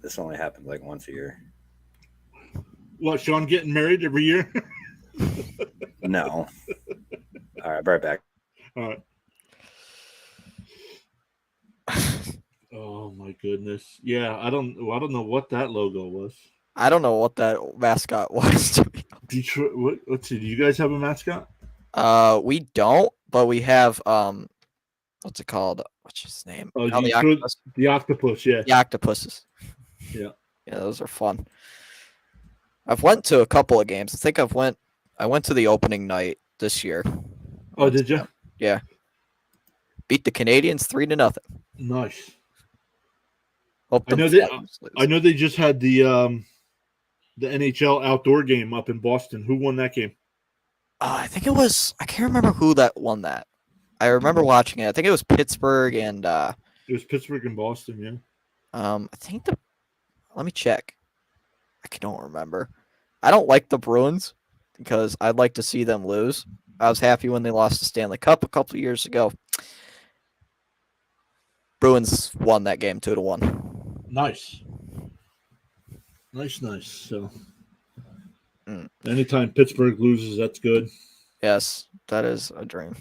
This only happens like once a year. What, Sean getting married every year? No. All right, right back. All right. Oh my goodness. Yeah, I don't know what that logo was. I don't know what that mascot was. Detroit. Let's see. Do you guys have a mascot? We don't, but we have what's it called? What's his name? Oh, the octopus. The octopus. Yeah. The octopuses. Yeah. Yeah, those are fun. I've went to a couple of games. I think I went to the opening night this year. Oh, did you? Yeah. Beat the Canadians 3-0. Nice. Hope I know they just had the NHL outdoor game up in Boston. Who won that game? I think it was. I can't remember who that won that. I remember watching it. I think it was Pittsburgh and. It was Pittsburgh and Boston. Yeah. I think Let me check. I don't remember. I don't like the Bruins because I'd like to see them lose. I was happy when they lost the Stanley Cup a couple of years ago. Bruins won that game 2-1. Nice. So, anytime Pittsburgh loses, that's good. Yes, that is a dream.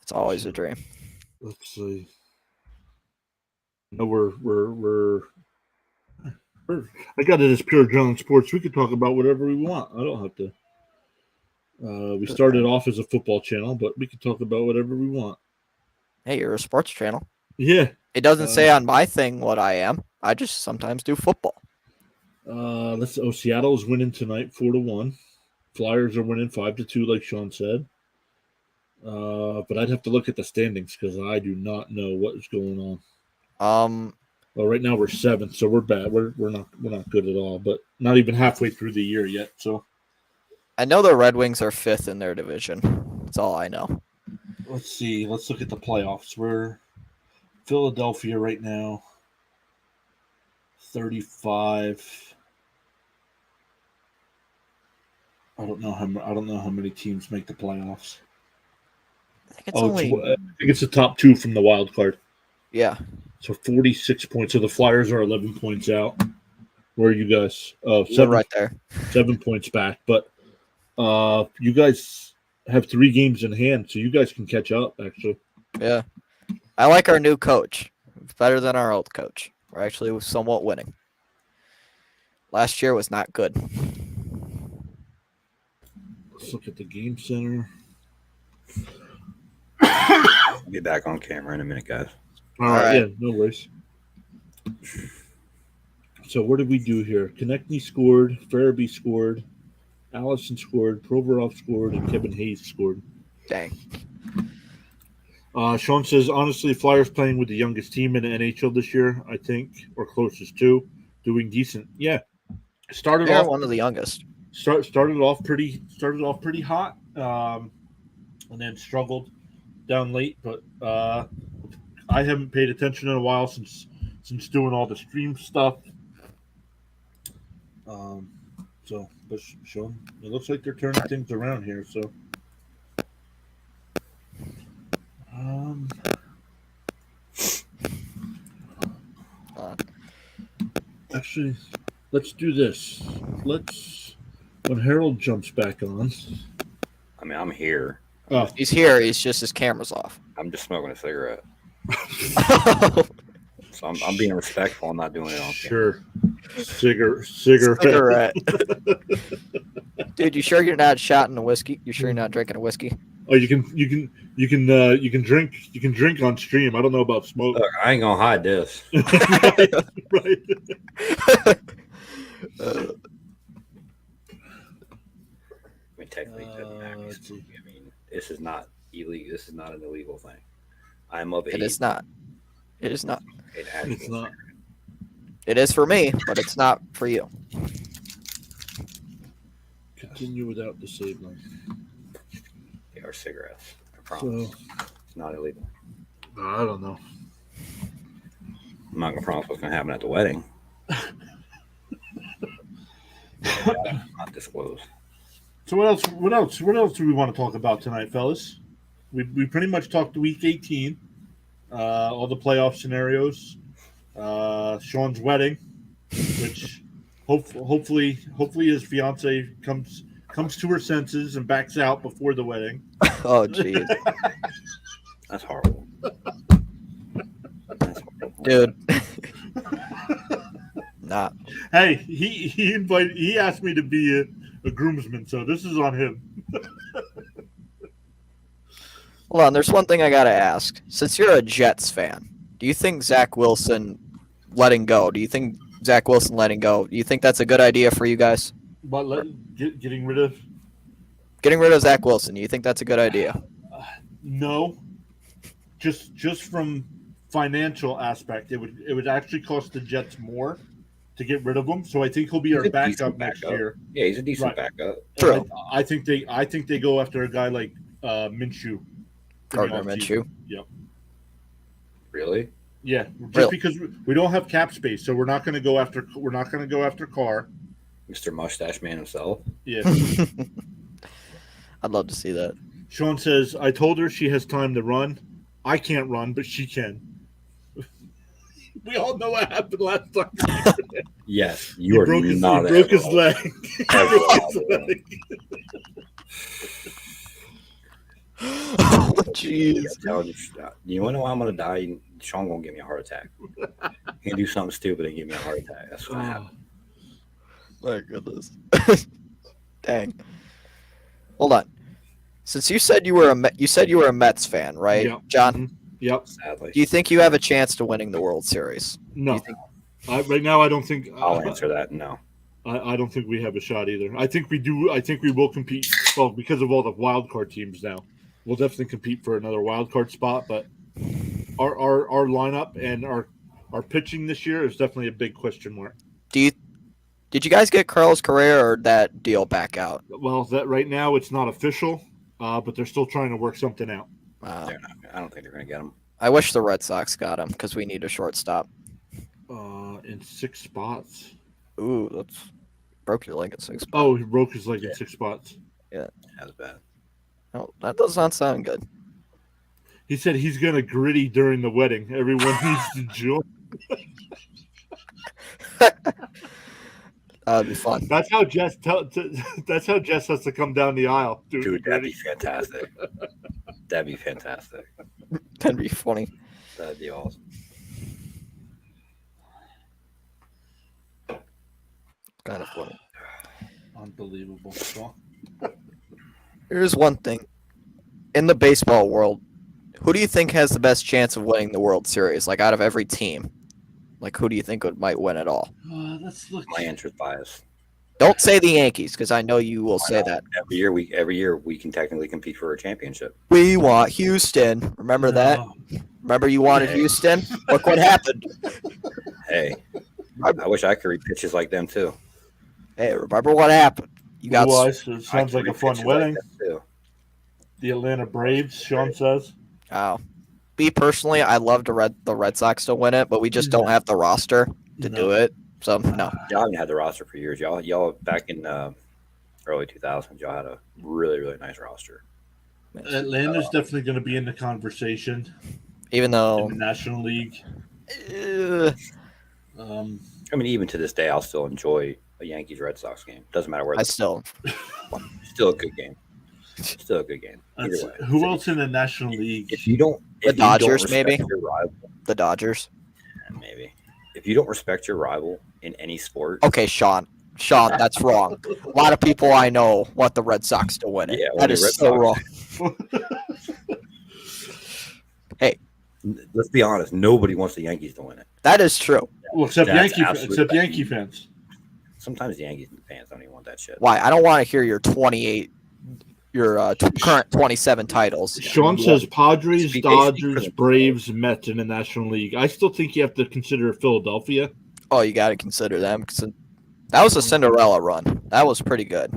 It's always a dream. Let's see. No, we're I got it as Pure John Sports. We could talk about whatever we want. I don't have to. We started off as a football channel, but we could talk about whatever we want. Hey, you're a sports channel. Yeah. It doesn't say on my thing what I am. I just sometimes do football. Seattle's winning tonight 4-1. Flyers are winning 5-2, like Sean said. But I'd have to look at the standings because I do not know what is going on. Well, right now we're 7th, so we're bad. We're not good at all, but not even halfway through the year yet. So I know the Red Wings are 5th in their division. That's all I know. Let's see. Let's look at the playoffs. We're Philadelphia right now, 35. I don't know how many teams make the playoffs. I think it's the top 2 from the wild card. Yeah. So 46 points. So the Flyers are 11 points out. Where are you guys? Oh, You're right there. 7 points back. But you guys have 3 games in hand, so you guys can catch up, actually. Yeah. I like our new coach. It's better than our old coach. We're actually somewhat winning. Last year was not good. Let's look at the game center. I'll be back on camera in a minute, guys. All right. Yeah, no worries. So what did we do here? Konechny scored, Farabee scored, Allison scored, Provorov scored, and Kevin Hayes scored. Dang. Sean says, honestly, Flyers playing with the youngest team in the NHL this year, I think, or closest to, doing decent. Yeah, Started They're off one of the youngest. started off pretty hot, and then struggled down late. But I haven't paid attention in a while since doing all the stream stuff. But Sean, it looks like they're turning things around here. So, actually, let's do this. When Harold jumps back on. I mean, I'm here. Oh, He's here. He's just his camera's off. I'm just smoking a cigarette. So I'm being respectful. I'm not doing it on camera. sure. Cigarette. Dude, you sure you're not shotting a whiskey? You sure you're not drinking a whiskey? Oh, you can drink on stream. I don't know about smoke. Look, I ain't gonna hide this. Right. I mean, technically, it doesn't have to be let's see. smoking. I mean, this is not illegal. This is not an illegal thing. I'm of age. It is not. It is not. It's not. It is for me, but it's not for you. Continue without disabling. They are cigarettes. I promise. So, It's not illegal. I don't know. I'm not gonna promise what's gonna happen at the wedding. Not disclose. So what else do we want to talk about tonight, fellas? We pretty much talked week 18, all the playoff scenarios, Sean's wedding, which hopefully his fiance comes to her senses and backs out before the wedding. Oh, jeez. That's horrible. That's horrible. Dude. Nah. Hey, he asked me to be a groomsman, so this is on him. Hold on, there's one thing I gotta ask. Since you're a Jets fan, do you think Zach Wilson letting go? Do you think Zach Wilson letting go? Do you think that's a good idea for you guys? But getting rid of Zach Wilson, do you think that's a good idea? no, just from financial aspect, it would actually cost the Jets more to get rid of him. So I think he'll be He's our a backup decent next backup. year. Yeah, he's a decent Right. backup. True. I think they go after a guy like Minshew. Gardner Minshew. Yep. Really? Yeah, just Really? because we don't have cap space, so we're not going to go after Carr. Mr. Mustache Man himself. Yeah. I'd love to see that. Sean says, I told her she has time to run. I can't run, but she can. We all know what happened last time. Yes, you are not. He broke his leg. He broke his leg. Oh, jeez. You want to know how I'm gonna die? Sean gonna give me a heart attack. He can do something stupid and give me a heart attack. That's what's gonna happen. My goodness. Dang. Hold on. Since you said you were a Mets fan, right, Yep. John? Mhm. Yep. Sadly, Do you think you have a chance to winning the World Series? No. You think- Right now, I don't think. I'll answer that. No. I don't think we have a shot either. I think we do. I think we will compete. Well, because of all the wild card teams now, we'll definitely compete for another wild card spot. But our lineup and our pitching this year is definitely a big question mark. Did you guys get Carlos Correa or that deal back out? Well, that right now it's not official, but they're still trying to work something out. They're not. I don't think they're gonna get him. I wish the Red Sox got him because we need a shortstop. In 6 spots. Ooh, that's broke your leg at 6 spots. Oh, he broke his leg in 6 spots. That's bad. Oh, that does not sound good. He said he's gonna gritty during the wedding. Everyone needs to join. That'd be fun. That's how Jess. That's how Jess has to come down the aisle. Dude, that'd be fantastic. That'd be fantastic. That'd be funny. That'd be awesome. Kind of funny. Unbelievable. Here's one thing. In the baseball world, who do you think has the best chance of winning the World Series? Like out of every team, like who do you think might win it all? Let's look. My answer's biased. Don't say the Yankees because I know you will say that. Every year we can technically compete for a championship. We want Houston. Remember that? Remember you wanted Houston? Look what happened. Hey, I wish I could read pitches like them too. Hey, remember what happened? You got Otherwise, it sounds like a fun Pictures wedding. that, too. The Atlanta Braves, Sean says. oh. Me personally, I love the Red Sox to win it, but we just don't have the roster to do it. So no. Y'all haven't had the roster for years. Y'all back in early 2000s, y'all had a really, really nice roster. Atlanta's definitely going to be in the conversation Even though in the National League. I mean, even to this day, I'll still enjoy a Yankees Red Sox game. Doesn't matter where. still Still a good game. Still a good game. Either way. Who else in the National League? If you don't, The Dodgers, maybe? Your rival, the Dodgers. maybe. If you don't respect your rival in any sport, Okay, Sean, that's wrong. A lot of people I know want the Red Sox to win it. Yeah, that is Red so Sox. wrong. Hey, let's be honest. Nobody wants the Yankees to win it. that is true. Well, except That's Yankee fans. Sometimes the Yankees fans don't even want that shit. Why? I don't want to hear your 28, current 27 titles. Sean says Padres, Speak Dodgers, for Braves, Mets in the National League. I still think you have to consider Philadelphia. Oh, you got to consider them because that was a Cinderella run. That was pretty good.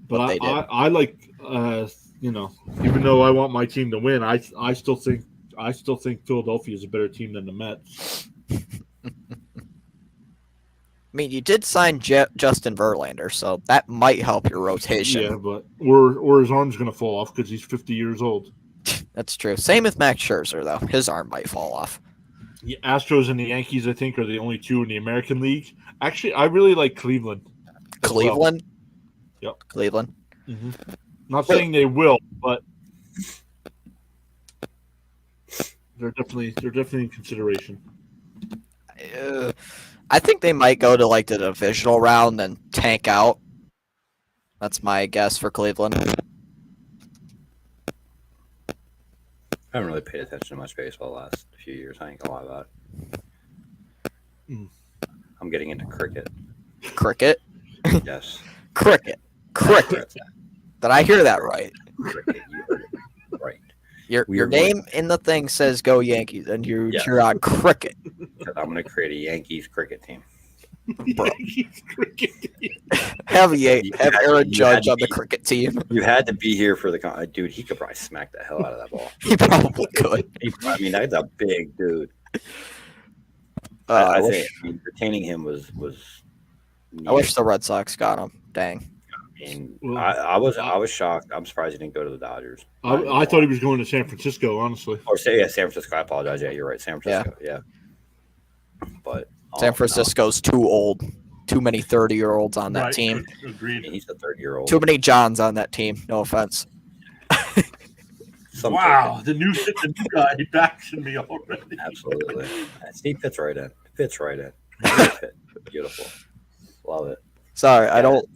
But what they did. I like, even though I want my team to win, I still think Philadelphia is a better team than the Mets. I mean, you did sign Justin Verlander, so that might help your rotation. Yeah, but or his arm's going to fall off because he's 50 years old. That's true. Same with Max Scherzer, though. His arm might fall off. The Astros and the Yankees, I think, are the only two in the American League. Actually, I really like Cleveland. Cleveland? Well. Yep. Cleveland? Mm-hmm. Not saying they will, but they're definitely in consideration. I think they might go to like the divisional round and tank out. That's my guess for Cleveland. I haven't really paid attention to much baseball the last few years. I ain't gonna lie about it. I'm getting into cricket. Cricket? Yes. Cricket. Did I hear that right? Cricket. You heard it right. Your name in the thing says "Go Yankees," and you're on cricket. Because I'm gonna create a Yankees cricket team. Bro. Yankees cricket team. Have Aaron Judge on the cricket team. You had to be here for the dude. He could probably smack the hell out of that ball. He probably could. I mean, that's a big dude. I think retaining him was. I wish the Red Sox got him. Dang. I mean, I was shocked. I'm surprised he didn't go to the Dodgers. I thought he was going to San Francisco, honestly. Or San Francisco. I apologize. Yeah, you're right. San Francisco. Yeah. But San Francisco's too old. Too many 30-year-olds on that team. Agreed. He's a 30-year-old. Too many Johns on that team. No offense. Wow, the new guy backs me already. Absolutely. Steve fits right in. Beautiful. Love it. Sorry, I don't.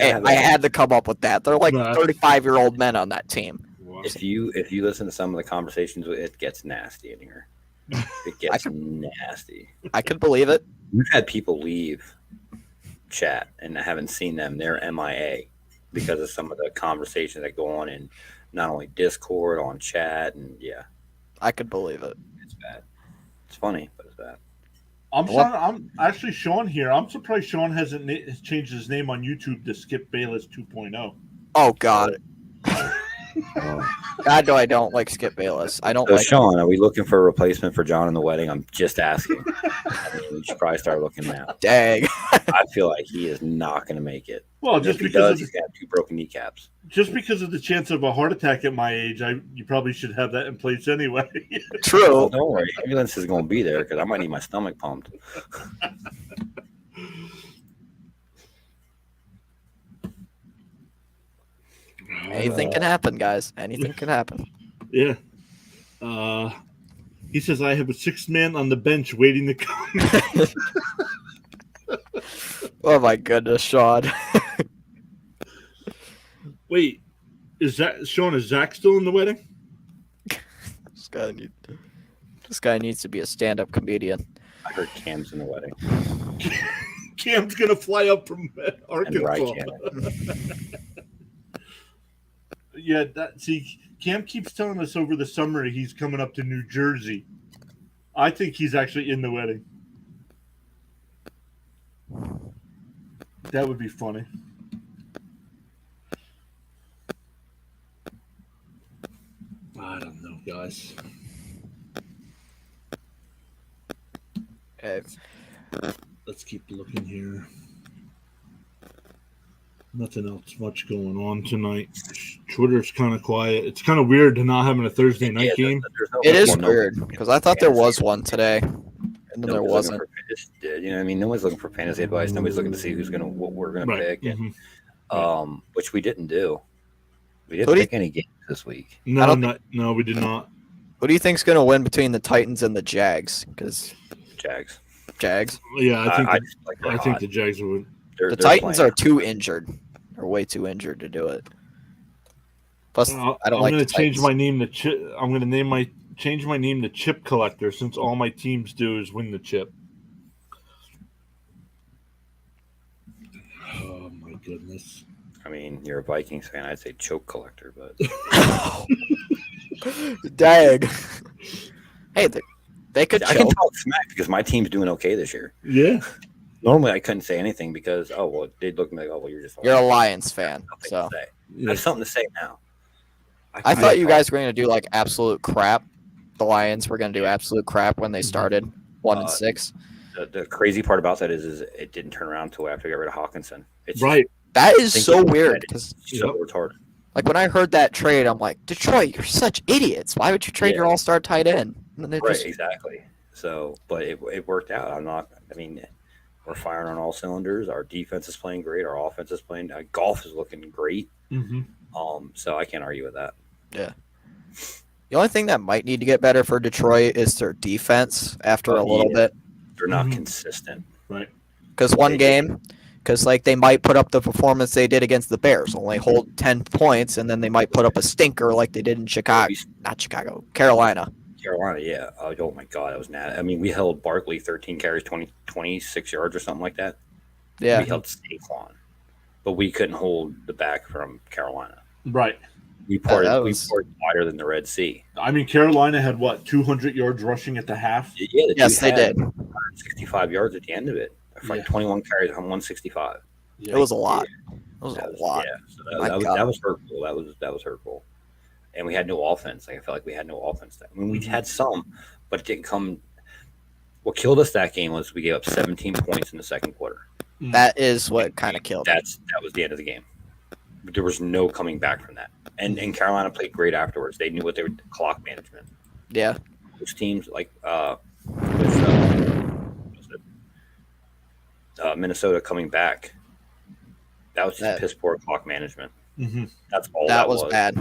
I had to come up with that. They're like 35-year-old men on that team. Wow. If you listen to some of the conversations, it gets nasty in here. It gets nasty. I could believe it. We've had people leave chat and I haven't seen them. They're MIA because of some of the conversations that go on in not only Discord, on chat, and yeah. I could believe it. It's bad. It's funny, but it's bad. I'm actually Sean here. I'm surprised Sean hasn't changed his name on YouTube to Skip Bayless 2.0. Oh God. God, no, I don't like Skip Bayless. I don't. So like Sean, are we looking for a replacement for John in the wedding? I'm just asking. We should probably start looking now. Dang. I feel like he is not going to make it. Well, And just if he because does, he's got 2 broken kneecaps. just because of the chance of a heart attack at my age, you probably should have that in place anyway. True. Well, don't worry, ambulance is going to be there because I might need my stomach pumped. Anything can happen, guys. Anything can happen. Yeah. He says I have a 6th man on the bench waiting to come. Oh my goodness, Sean. Wait, is Zach still in the wedding? This guy needs to be a stand-up comedian. I heard Cam's in the wedding. Cam's gonna fly up from Arkansas. Yeah, Cam keeps telling us over the summer he's coming up to New Jersey. I think he's actually in the wedding. That would be funny. I don't know, guys. Let's keep looking here. Nothing else much going on tonight. Twitter's kind of quiet. It's kind of weird to not having a Thursday night game. It is weird because I thought there was one today, and then there wasn't. You know what I mean? No one's looking for fantasy advice. Nobody's looking to see what we're gonna pick, and which we didn't do. We didn't pick any games this week. No, we did not. Who do you think's gonna win between the Titans and the Jags? Because Jags. Yeah, I think the Jags would. The Titans are too injured. They're way too injured to do it. Plus, I don't like. I'm going to change my name to Chip. I'm going to change my name to Chip Collector since all my teams do is win the chip. Oh my goodness! I mean, you're a Vikings fan. I'd say choke collector, but dang. Hey, they could. I can talk smack because my team's doing okay this year. Yeah. Normally, I couldn't say anything because they'd look at me like, you're just. You're a Lions fan, so I have something to say now. I thought you guys were going to do like absolute crap. The Lions were going to do absolute crap when they started 1-6. The crazy part about that is it didn't turn around until after we got rid of Hawkinson. It's right. That is so weird because so retarded. Like when I heard that trade, I'm like, Detroit, you're such idiots. Why would you trade your all-star tight end? Exactly. So, but it worked out. We're firing on all cylinders. Our defense is playing great. Our offense is playing. Golf is looking great. Mm-hmm. So I can't argue with that. Yeah. The only thing that might need to get better for Detroit is their defense after a little bit. They're not consistent. Right. Because they might put up the performance they did against the Bears, only hold 10 points, and then they might put up a stinker like they did in Carolina. Carolina, yeah. Oh my God, that was nasty. I mean, we held Barkley 13 carries, 26 yards or something like that. Yeah. We held Saquon, but we couldn't hold the back from Carolina. Right. We poured wider than the Red Sea. I mean, Carolina had 200 yards rushing at the half? Yeah, yes, they did. 165 yards at the end of it. 21 carries, 165. Yeah. It was a lot. It was a lot. Yeah, so that was hurtful. That was hurtful. And we had no offense. I felt like we had no offense. We had some, but it didn't come. What killed us that game was we gave up 17 points in the second quarter. That is what kind of killed us. That was the end of the game. There was no coming back from that. And Carolina played great afterwards. They knew what they were clock management. Yeah. Those teams like Minnesota coming back. That was just piss poor clock management. Mm-hmm. That's all. That was bad.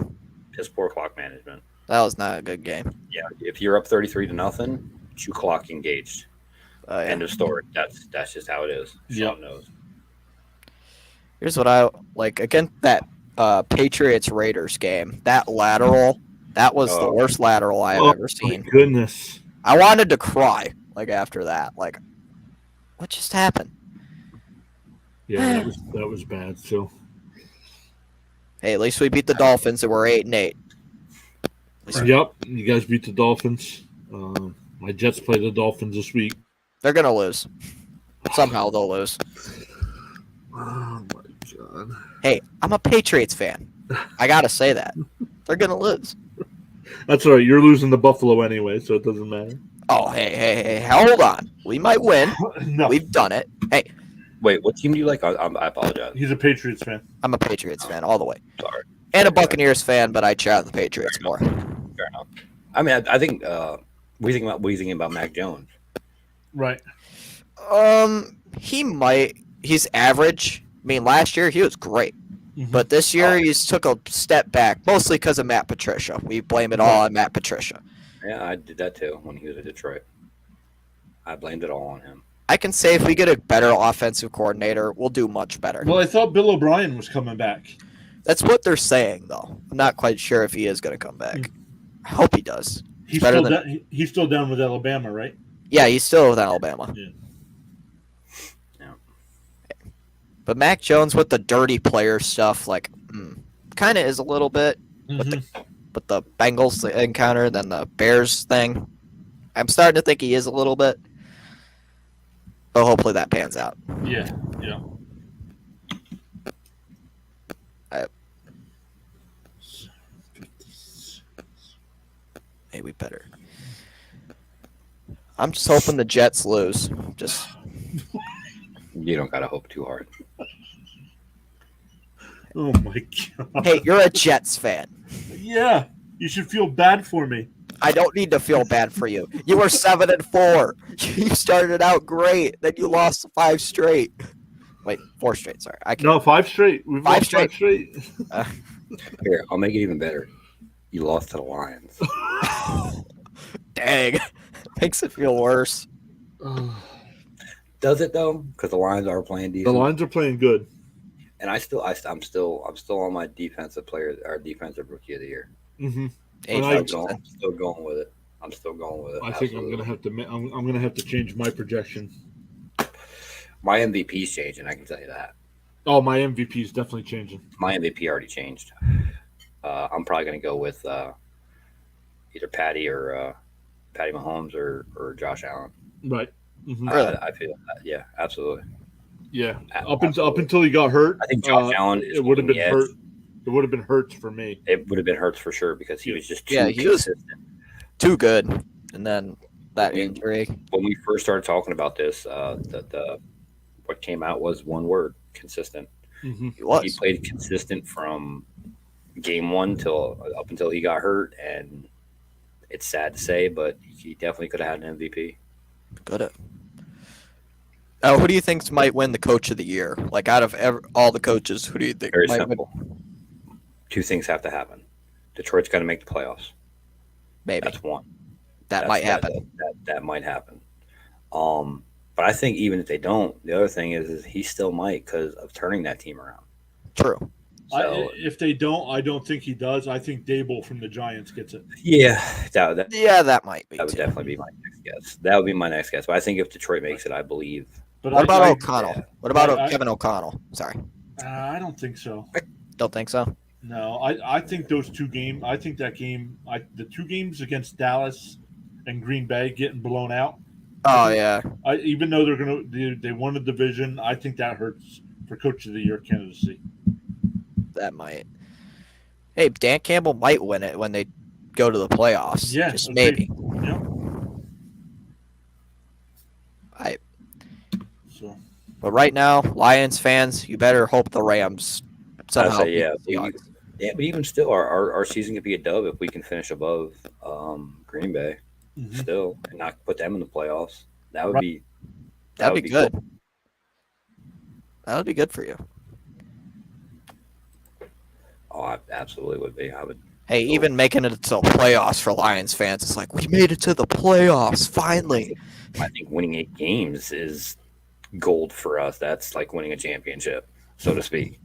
Piss poor clock management. That was not a good game. Yeah, if you're up 33-0, you clock engaged. End of story. That's just how it is. Sean knows. Here's what I like against that Patriots Raiders game. That lateral, that was the worst lateral I have ever seen. My goodness. I wanted to cry after that. Like, what just happened? Yeah, that was bad. So, hey, at least we beat the Dolphins, and we're 8-8. Yep, you guys beat the Dolphins. My Jets play the Dolphins this week. They're gonna lose. Somehow they'll lose. Oh my God. Hey, I'm a Patriots fan. I gotta say that. They're gonna lose. That's all right. You're losing to Buffalo anyway, so it doesn't matter. Oh, hey, hold on. We might win. No. We've done it. Hey. Wait, what team do you like? I apologize. He's a Patriots fan. I'm a Patriots fan all the way. Sorry. And a Buccaneers fan, but I chat the Patriots more. Fair enough. I mean, I think what are you thinking about Mac Jones? Right. He might. He's average. I mean, last year he was great. Mm-hmm. But this year he's took a step back, mostly because of Matt Patricia. We blame it all on Matt Patricia. Yeah, I did that too when he was at Detroit. I blamed it all on him. I can say if we get a better offensive coordinator, we'll do much better. Well, I thought Bill O'Brien was coming back. That's what they're saying, though. I'm not quite sure if he is going to come back. I hope he does. He's still down with Alabama, right? Yeah, he's still with Alabama. Yeah. But Mac Jones with the dirty player stuff, kind of is a little bit. Mm-hmm. But the Bengals encounter, then the Bears thing, I'm starting to think he is a little bit. But hopefully that pans out. Yeah. Hey, we better. I'm just hoping the Jets lose. Just You don't gotta hope too hard. Oh my god. hey, you're a Jets fan. Yeah, you should feel bad for me. I don't need to feel bad for you. You were 7-4. You started out great, then you lost 5 straight. Wait, 4 straight. Sorry, I can't. No, 5 straight. We've Five lost 5 straight. Here, I'll make it even better. You lost to the Lions. Dang, makes it feel worse. Does it though? Because the Lions are playing decent. The Lions are playing good. And I'm still on my defensive player or defensive rookie of the year. Mm-hmm. I'm still going with it. I think I'm gonna have to. I'm gonna have to change my projection. My MVP's changing. I can tell you that. Oh, my MVP is definitely changing. My MVP already changed. I'm probably gonna go with either Patty Mahomes or Josh Allen. Right. Mm-hmm. I feel that. Yeah, absolutely. Yeah. Up until he got hurt, I think Josh Allen. It would have been hurt. It would have been Hurts for me. It would have been Hurts for sure because he was just too he was consistent. too good, and then that injury. When we first started talking about this, what came out was one word: consistent. Mm-hmm. He played consistent from game one up until he got hurt, and it's sad to say, but he definitely could have had an MVP. Could have. Who do you think might win the Coach of the Year? Like out of all the coaches, who do you think? Very simple. Two things have to happen. Detroit's got to make the playoffs. Maybe that's one. That might happen. That might happen. But I think even if they don't, the other thing is he still might because of turning that team around. True. So, if they don't, I don't think he does. I think Dable from the Giants gets it. Yeah, that might be. That would definitely be my next guess. That would be my next guess. But I think if Detroit makes it, I believe. But what about O'Connell? Yeah. What about Kevin O'Connell? Sorry. I don't think so. Don't think so? No, I think those 2 games. I think that game. The 2 games against Dallas and Green Bay getting blown out. Oh yeah. Even though they won the division, I think that hurts for Coach of the Year candidacy. That might. Hey, Dan Campbell might win it when they go to the playoffs. Yeah, just maybe. Yeah. But right now, Lions fans, you better hope the Rams somehow. Yeah, but even still, our season could be a dub if we can finish above Green Bay, still, and not put them in the playoffs. That'd be good. Cool. That would be good for you. Oh, I absolutely would be. I would. Hey, even making it to the playoffs for Lions fans, it's like we made it to the playoffs finally. I think winning 8 games is gold for us. That's like winning a championship, so to speak.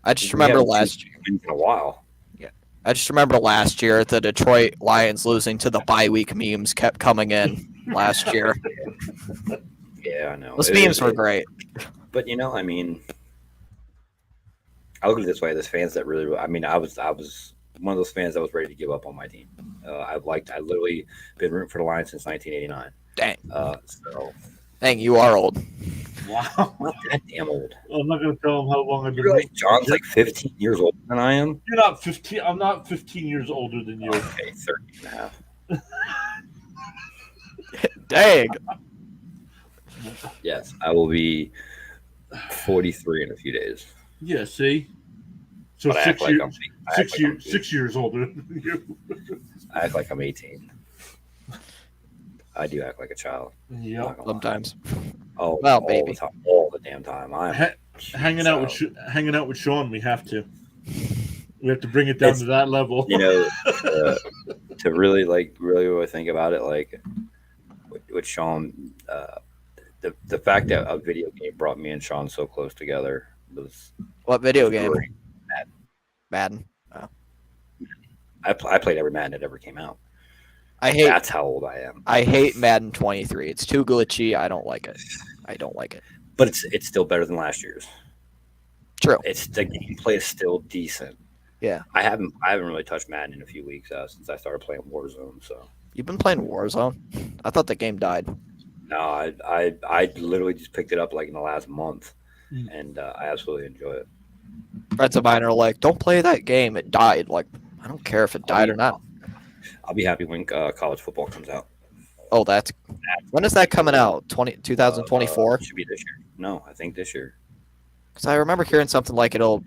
I just remember last year. In a while. Yeah, I just remember last year the Detroit Lions losing to the bye week memes kept coming in last year. Yeah, I know. Those memes were great. But I mean, I look at it this way: there's fans that really. I mean, I was one of those fans that was ready to give up on my team. I literally been rooting for the Lions since 1989. Dang. So. Dang, you are old. Wow. Not that damn old. I'm not going to tell him how long I've been. Really? John's like 15 years older than I am. You're not 15. I'm not 15 years older than you. Okay, 30 and a half. Dang. Yes, I will be 43 in a few days. Yeah, see? So but 6 years, like 6 years older than you. I act like I'm 18. I do act like a child. Yeah, sometimes. Oh, well, baby, all the damn time. I'm hanging out with Sean. We have to bring it down to that level. To really think about it, like with Sean, the fact that a video game brought me and Sean so close together was. What video game? Great. Madden. Oh. I played every Madden that ever came out. That's how old I am. I hate Madden 23. It's too glitchy. I don't like it. But it's still better than last year's. True. The gameplay is still decent. Yeah. I haven't really touched Madden in a few weeks since I started playing Warzone. So. You've been playing Warzone? I thought the game died. No, I literally just picked it up like in the last month, and I absolutely enjoy it. Friends of mine are like, "Don't play that game. It died." Like, I don't care if it died or not. I'll be happy when college football comes out. Oh, when is that coming out? 2024? Should be this year. No, I think this year. Because I remember hearing something like it was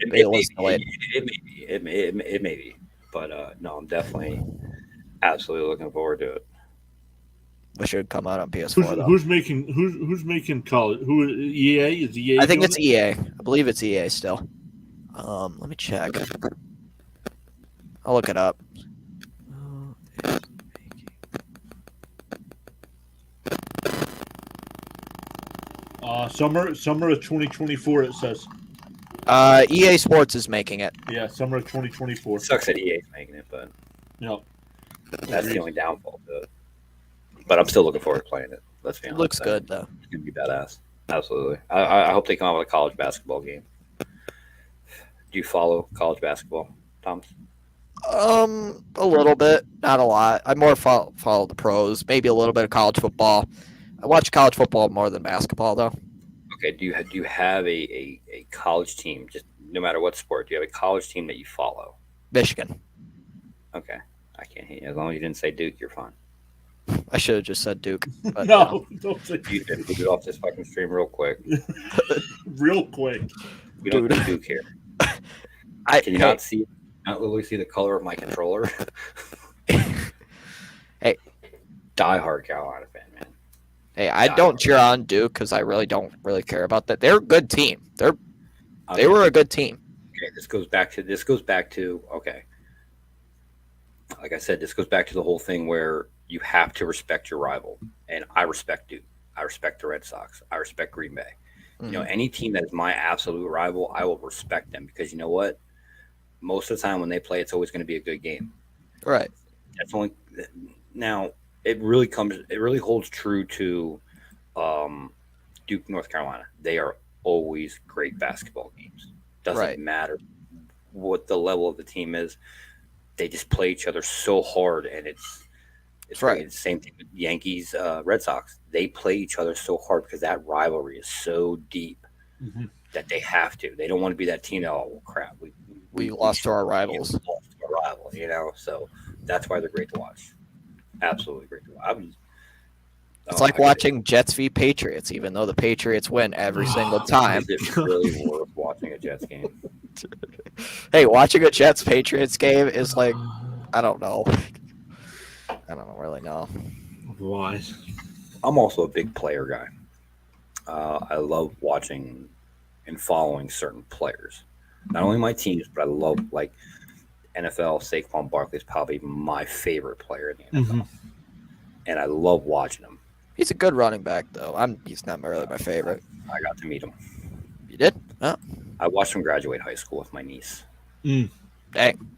delayed. It may be. But no, I'm definitely absolutely looking forward to it. It should come out on PS4 though. Who's making college? Who EA is EA? I think it's EA. I believe it's EA still. Let me check. I'll look it up. Summer of 2024. It says. EA Sports is making it. Yeah, summer of 2024. It sucks that EA's making it, but that's the only downfall to it. But I'm still looking forward to playing it. Let's be honest. It looks good though. It's gonna be badass. Absolutely. I hope they come out with a college basketball game. Do you follow college basketball, Thomas? A little bit, not a lot. I more follow the pros, maybe a little bit of college football. I watch college football more than basketball, though. Okay. Do you have a college team? Just no matter what sport, do you have a college team that you follow? Michigan. Okay. I can't hear you. As long as you didn't say Duke, you're fine. I should have just said Duke. But no, don't say You can move it off this fucking stream real quick. real quick. We don't Dude. do Duke here. Can you not literally see the color of my controller? Hey. Die-hard Carolina fan, man. Hey, I don't cheer on Duke because I really don't care about that. They're a good team. They were a good team. Okay, this goes back to okay. Like I said, this goes back to the whole thing where you have to respect your rival, and I respect Duke. I respect the Red Sox. I respect Green Bay. You know, any team that is my absolute rival, I will respect them because you know what? Most of the time when they play, it's always going to be a good game. Right. That's only now. It really holds true to Duke, North Carolina. They are always great basketball games. Doesn't matter what the level of the team is. They just play each other so hard, and it's right. It's the same thing with Yankees, Red Sox. They play each other so hard because that rivalry is so deep that they have to. They don't want to be that team. Oh crap, we lost to our rivals. Lost to our rival, you know. So that's why they're great to watch. Absolutely great to watch. It's like watching Jets v Patriots, even though the Patriots win every single time. Is it really worth watching a Jets game? Hey, watching a Jets Patriots game is like, I don't know. I don't really know. Why? I'm also a big player guy. I love watching and following certain players. Not only my teams, but I love like NFL. Saquon Barkley is probably my favorite player in the NFL, and I love watching him. He's a good running back, though. He's not really my favorite. I got to meet him. You did? Oh. I watched him graduate high school with my niece. Dang.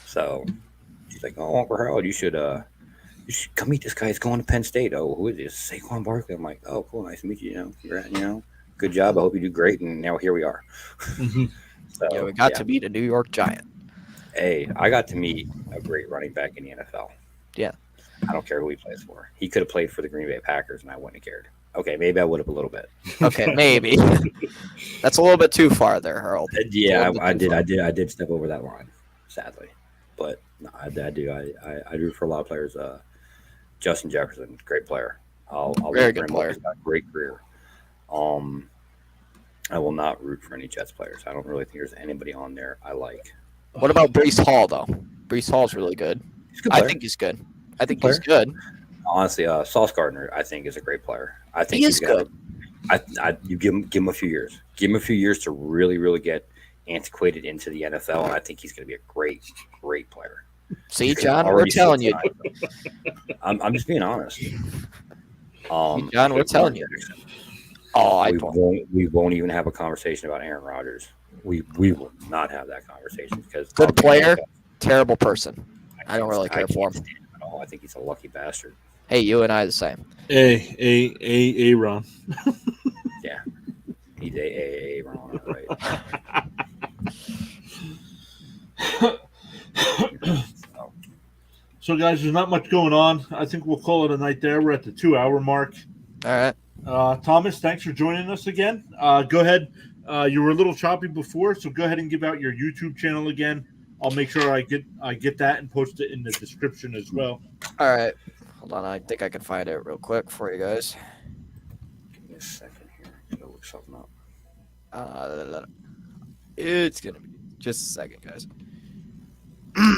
So she's like, "Oh, Uncle Harold, you should come meet this guy. He's going to Penn State." Oh, who is this? Saquon Barkley. I'm like, "Oh, cool, nice to meet you. Good job. I hope you do great." And now here we are. So, yeah, we got to meet a New York Giant. Hey, I got to meet a great running back in the NFL. Yeah. I don't care who he plays for. He could have played for the Green Bay Packers, and I wouldn't have cared. Okay, maybe I would have a little bit. Okay, maybe. That's a little bit too far there, Harold. Yeah, I did step over that line, sadly. But no, I do. I root for a lot of players. Justin Jefferson, great player. I'll Very good player. He's got a great career. I will not root for any Jets players. I don't really think there's anybody on there I like. What about Breece Hall, though? Breece Hall's really good. He's a good player. I think he's good. I think he's good. Honestly, Sauce Gardner, I think, is a great player. I think he's good. You give him a few years. Give him a few years to really, really get antiquated into the NFL, and I think he's going to be a great, great player. See, John, we're telling you. I'm just being honest. John, we're telling you. Oh, we won't even have a conversation about Aaron Rodgers. We will not have that conversation because good player, terrible person. I don't really care for him at all. I think he's a lucky bastard. Hey, you and I the same. Ron. Yeah, he's a Ron, right? So, guys, there's not much going on. I think we'll call it a night there. We're at the 2-hour mark. All right. Thomas, thanks for joining us again. Go ahead. You were a little choppy before, so go ahead and give out your YouTube channel again. I'll make sure I get that and post it in the description as well. All right. Hold on. I think I can find it real quick for you guys. Give me a second here. Gotta look something up. It's going to be just a second, guys. Yeah,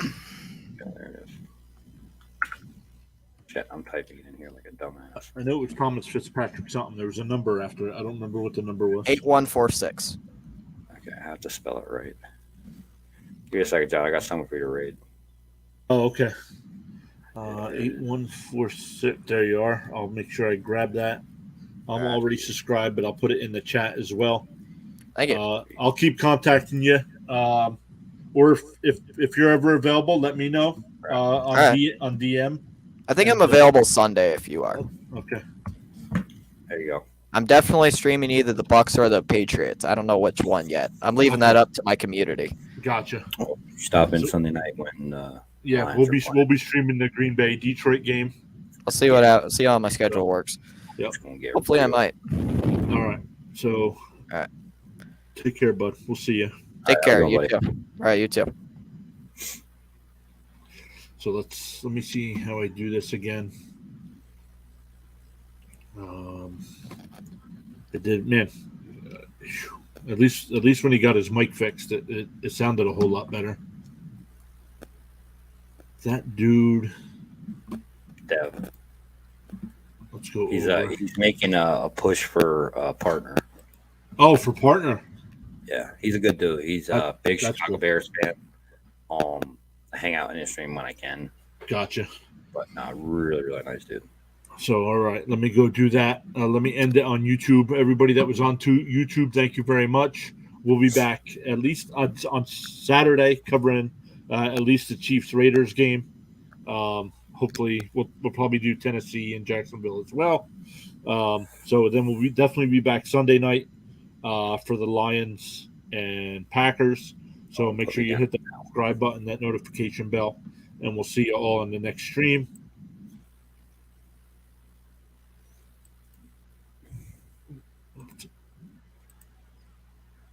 there it is. Shit, I'm typing it in here like a dumbass. I know it was Thomas Fitzpatrick something. There was a number after it. I don't remember what the number was. 8146. Okay, I have to spell it right. Give me a second, John. I got something for you to read. Oh, okay. 8146. There you are. I'll make sure I grab that. I'm already subscribed, but I'll put it in the chat as well. Thank you. I'll keep contacting you. Or if you're ever available, let me know on DM. I think I'm available Sunday if you are. Okay. There you go. I'm definitely streaming either the Bucks or the Patriots. I don't know which one yet. I'm leaving that up to my community. Gotcha. Stop in Sunday night when. Yeah, we'll be streaming the Green Bay Detroit game. I'll see see how my schedule works. Yep. Hopefully, I might. All right. So. All right. Take care, bud. We'll see you. Take care. You too. All right, you too. So let me see how I do this again. It did, man. At least when he got his mic fixed, it sounded a whole lot better. That dude. Dev. Let's go. He's making a push for a partner. Oh, for partner. Yeah, he's a good dude. He's a big Chicago cool. Bears fan. I hang out in his stream when I can. Gotcha. But really, really nice dude. So, all right, let me go do that. Let me end it on YouTube. Everybody that was on YouTube, thank you very much. We'll be back at least on Saturday covering at least the Chiefs-Raiders game. Hopefully, we'll probably do Tennessee and Jacksonville as well. So then we'll definitely be back Sunday night for the Lions and Packers. So make sure you hit the subscribe button, that notification bell, and we'll see you all in the next stream.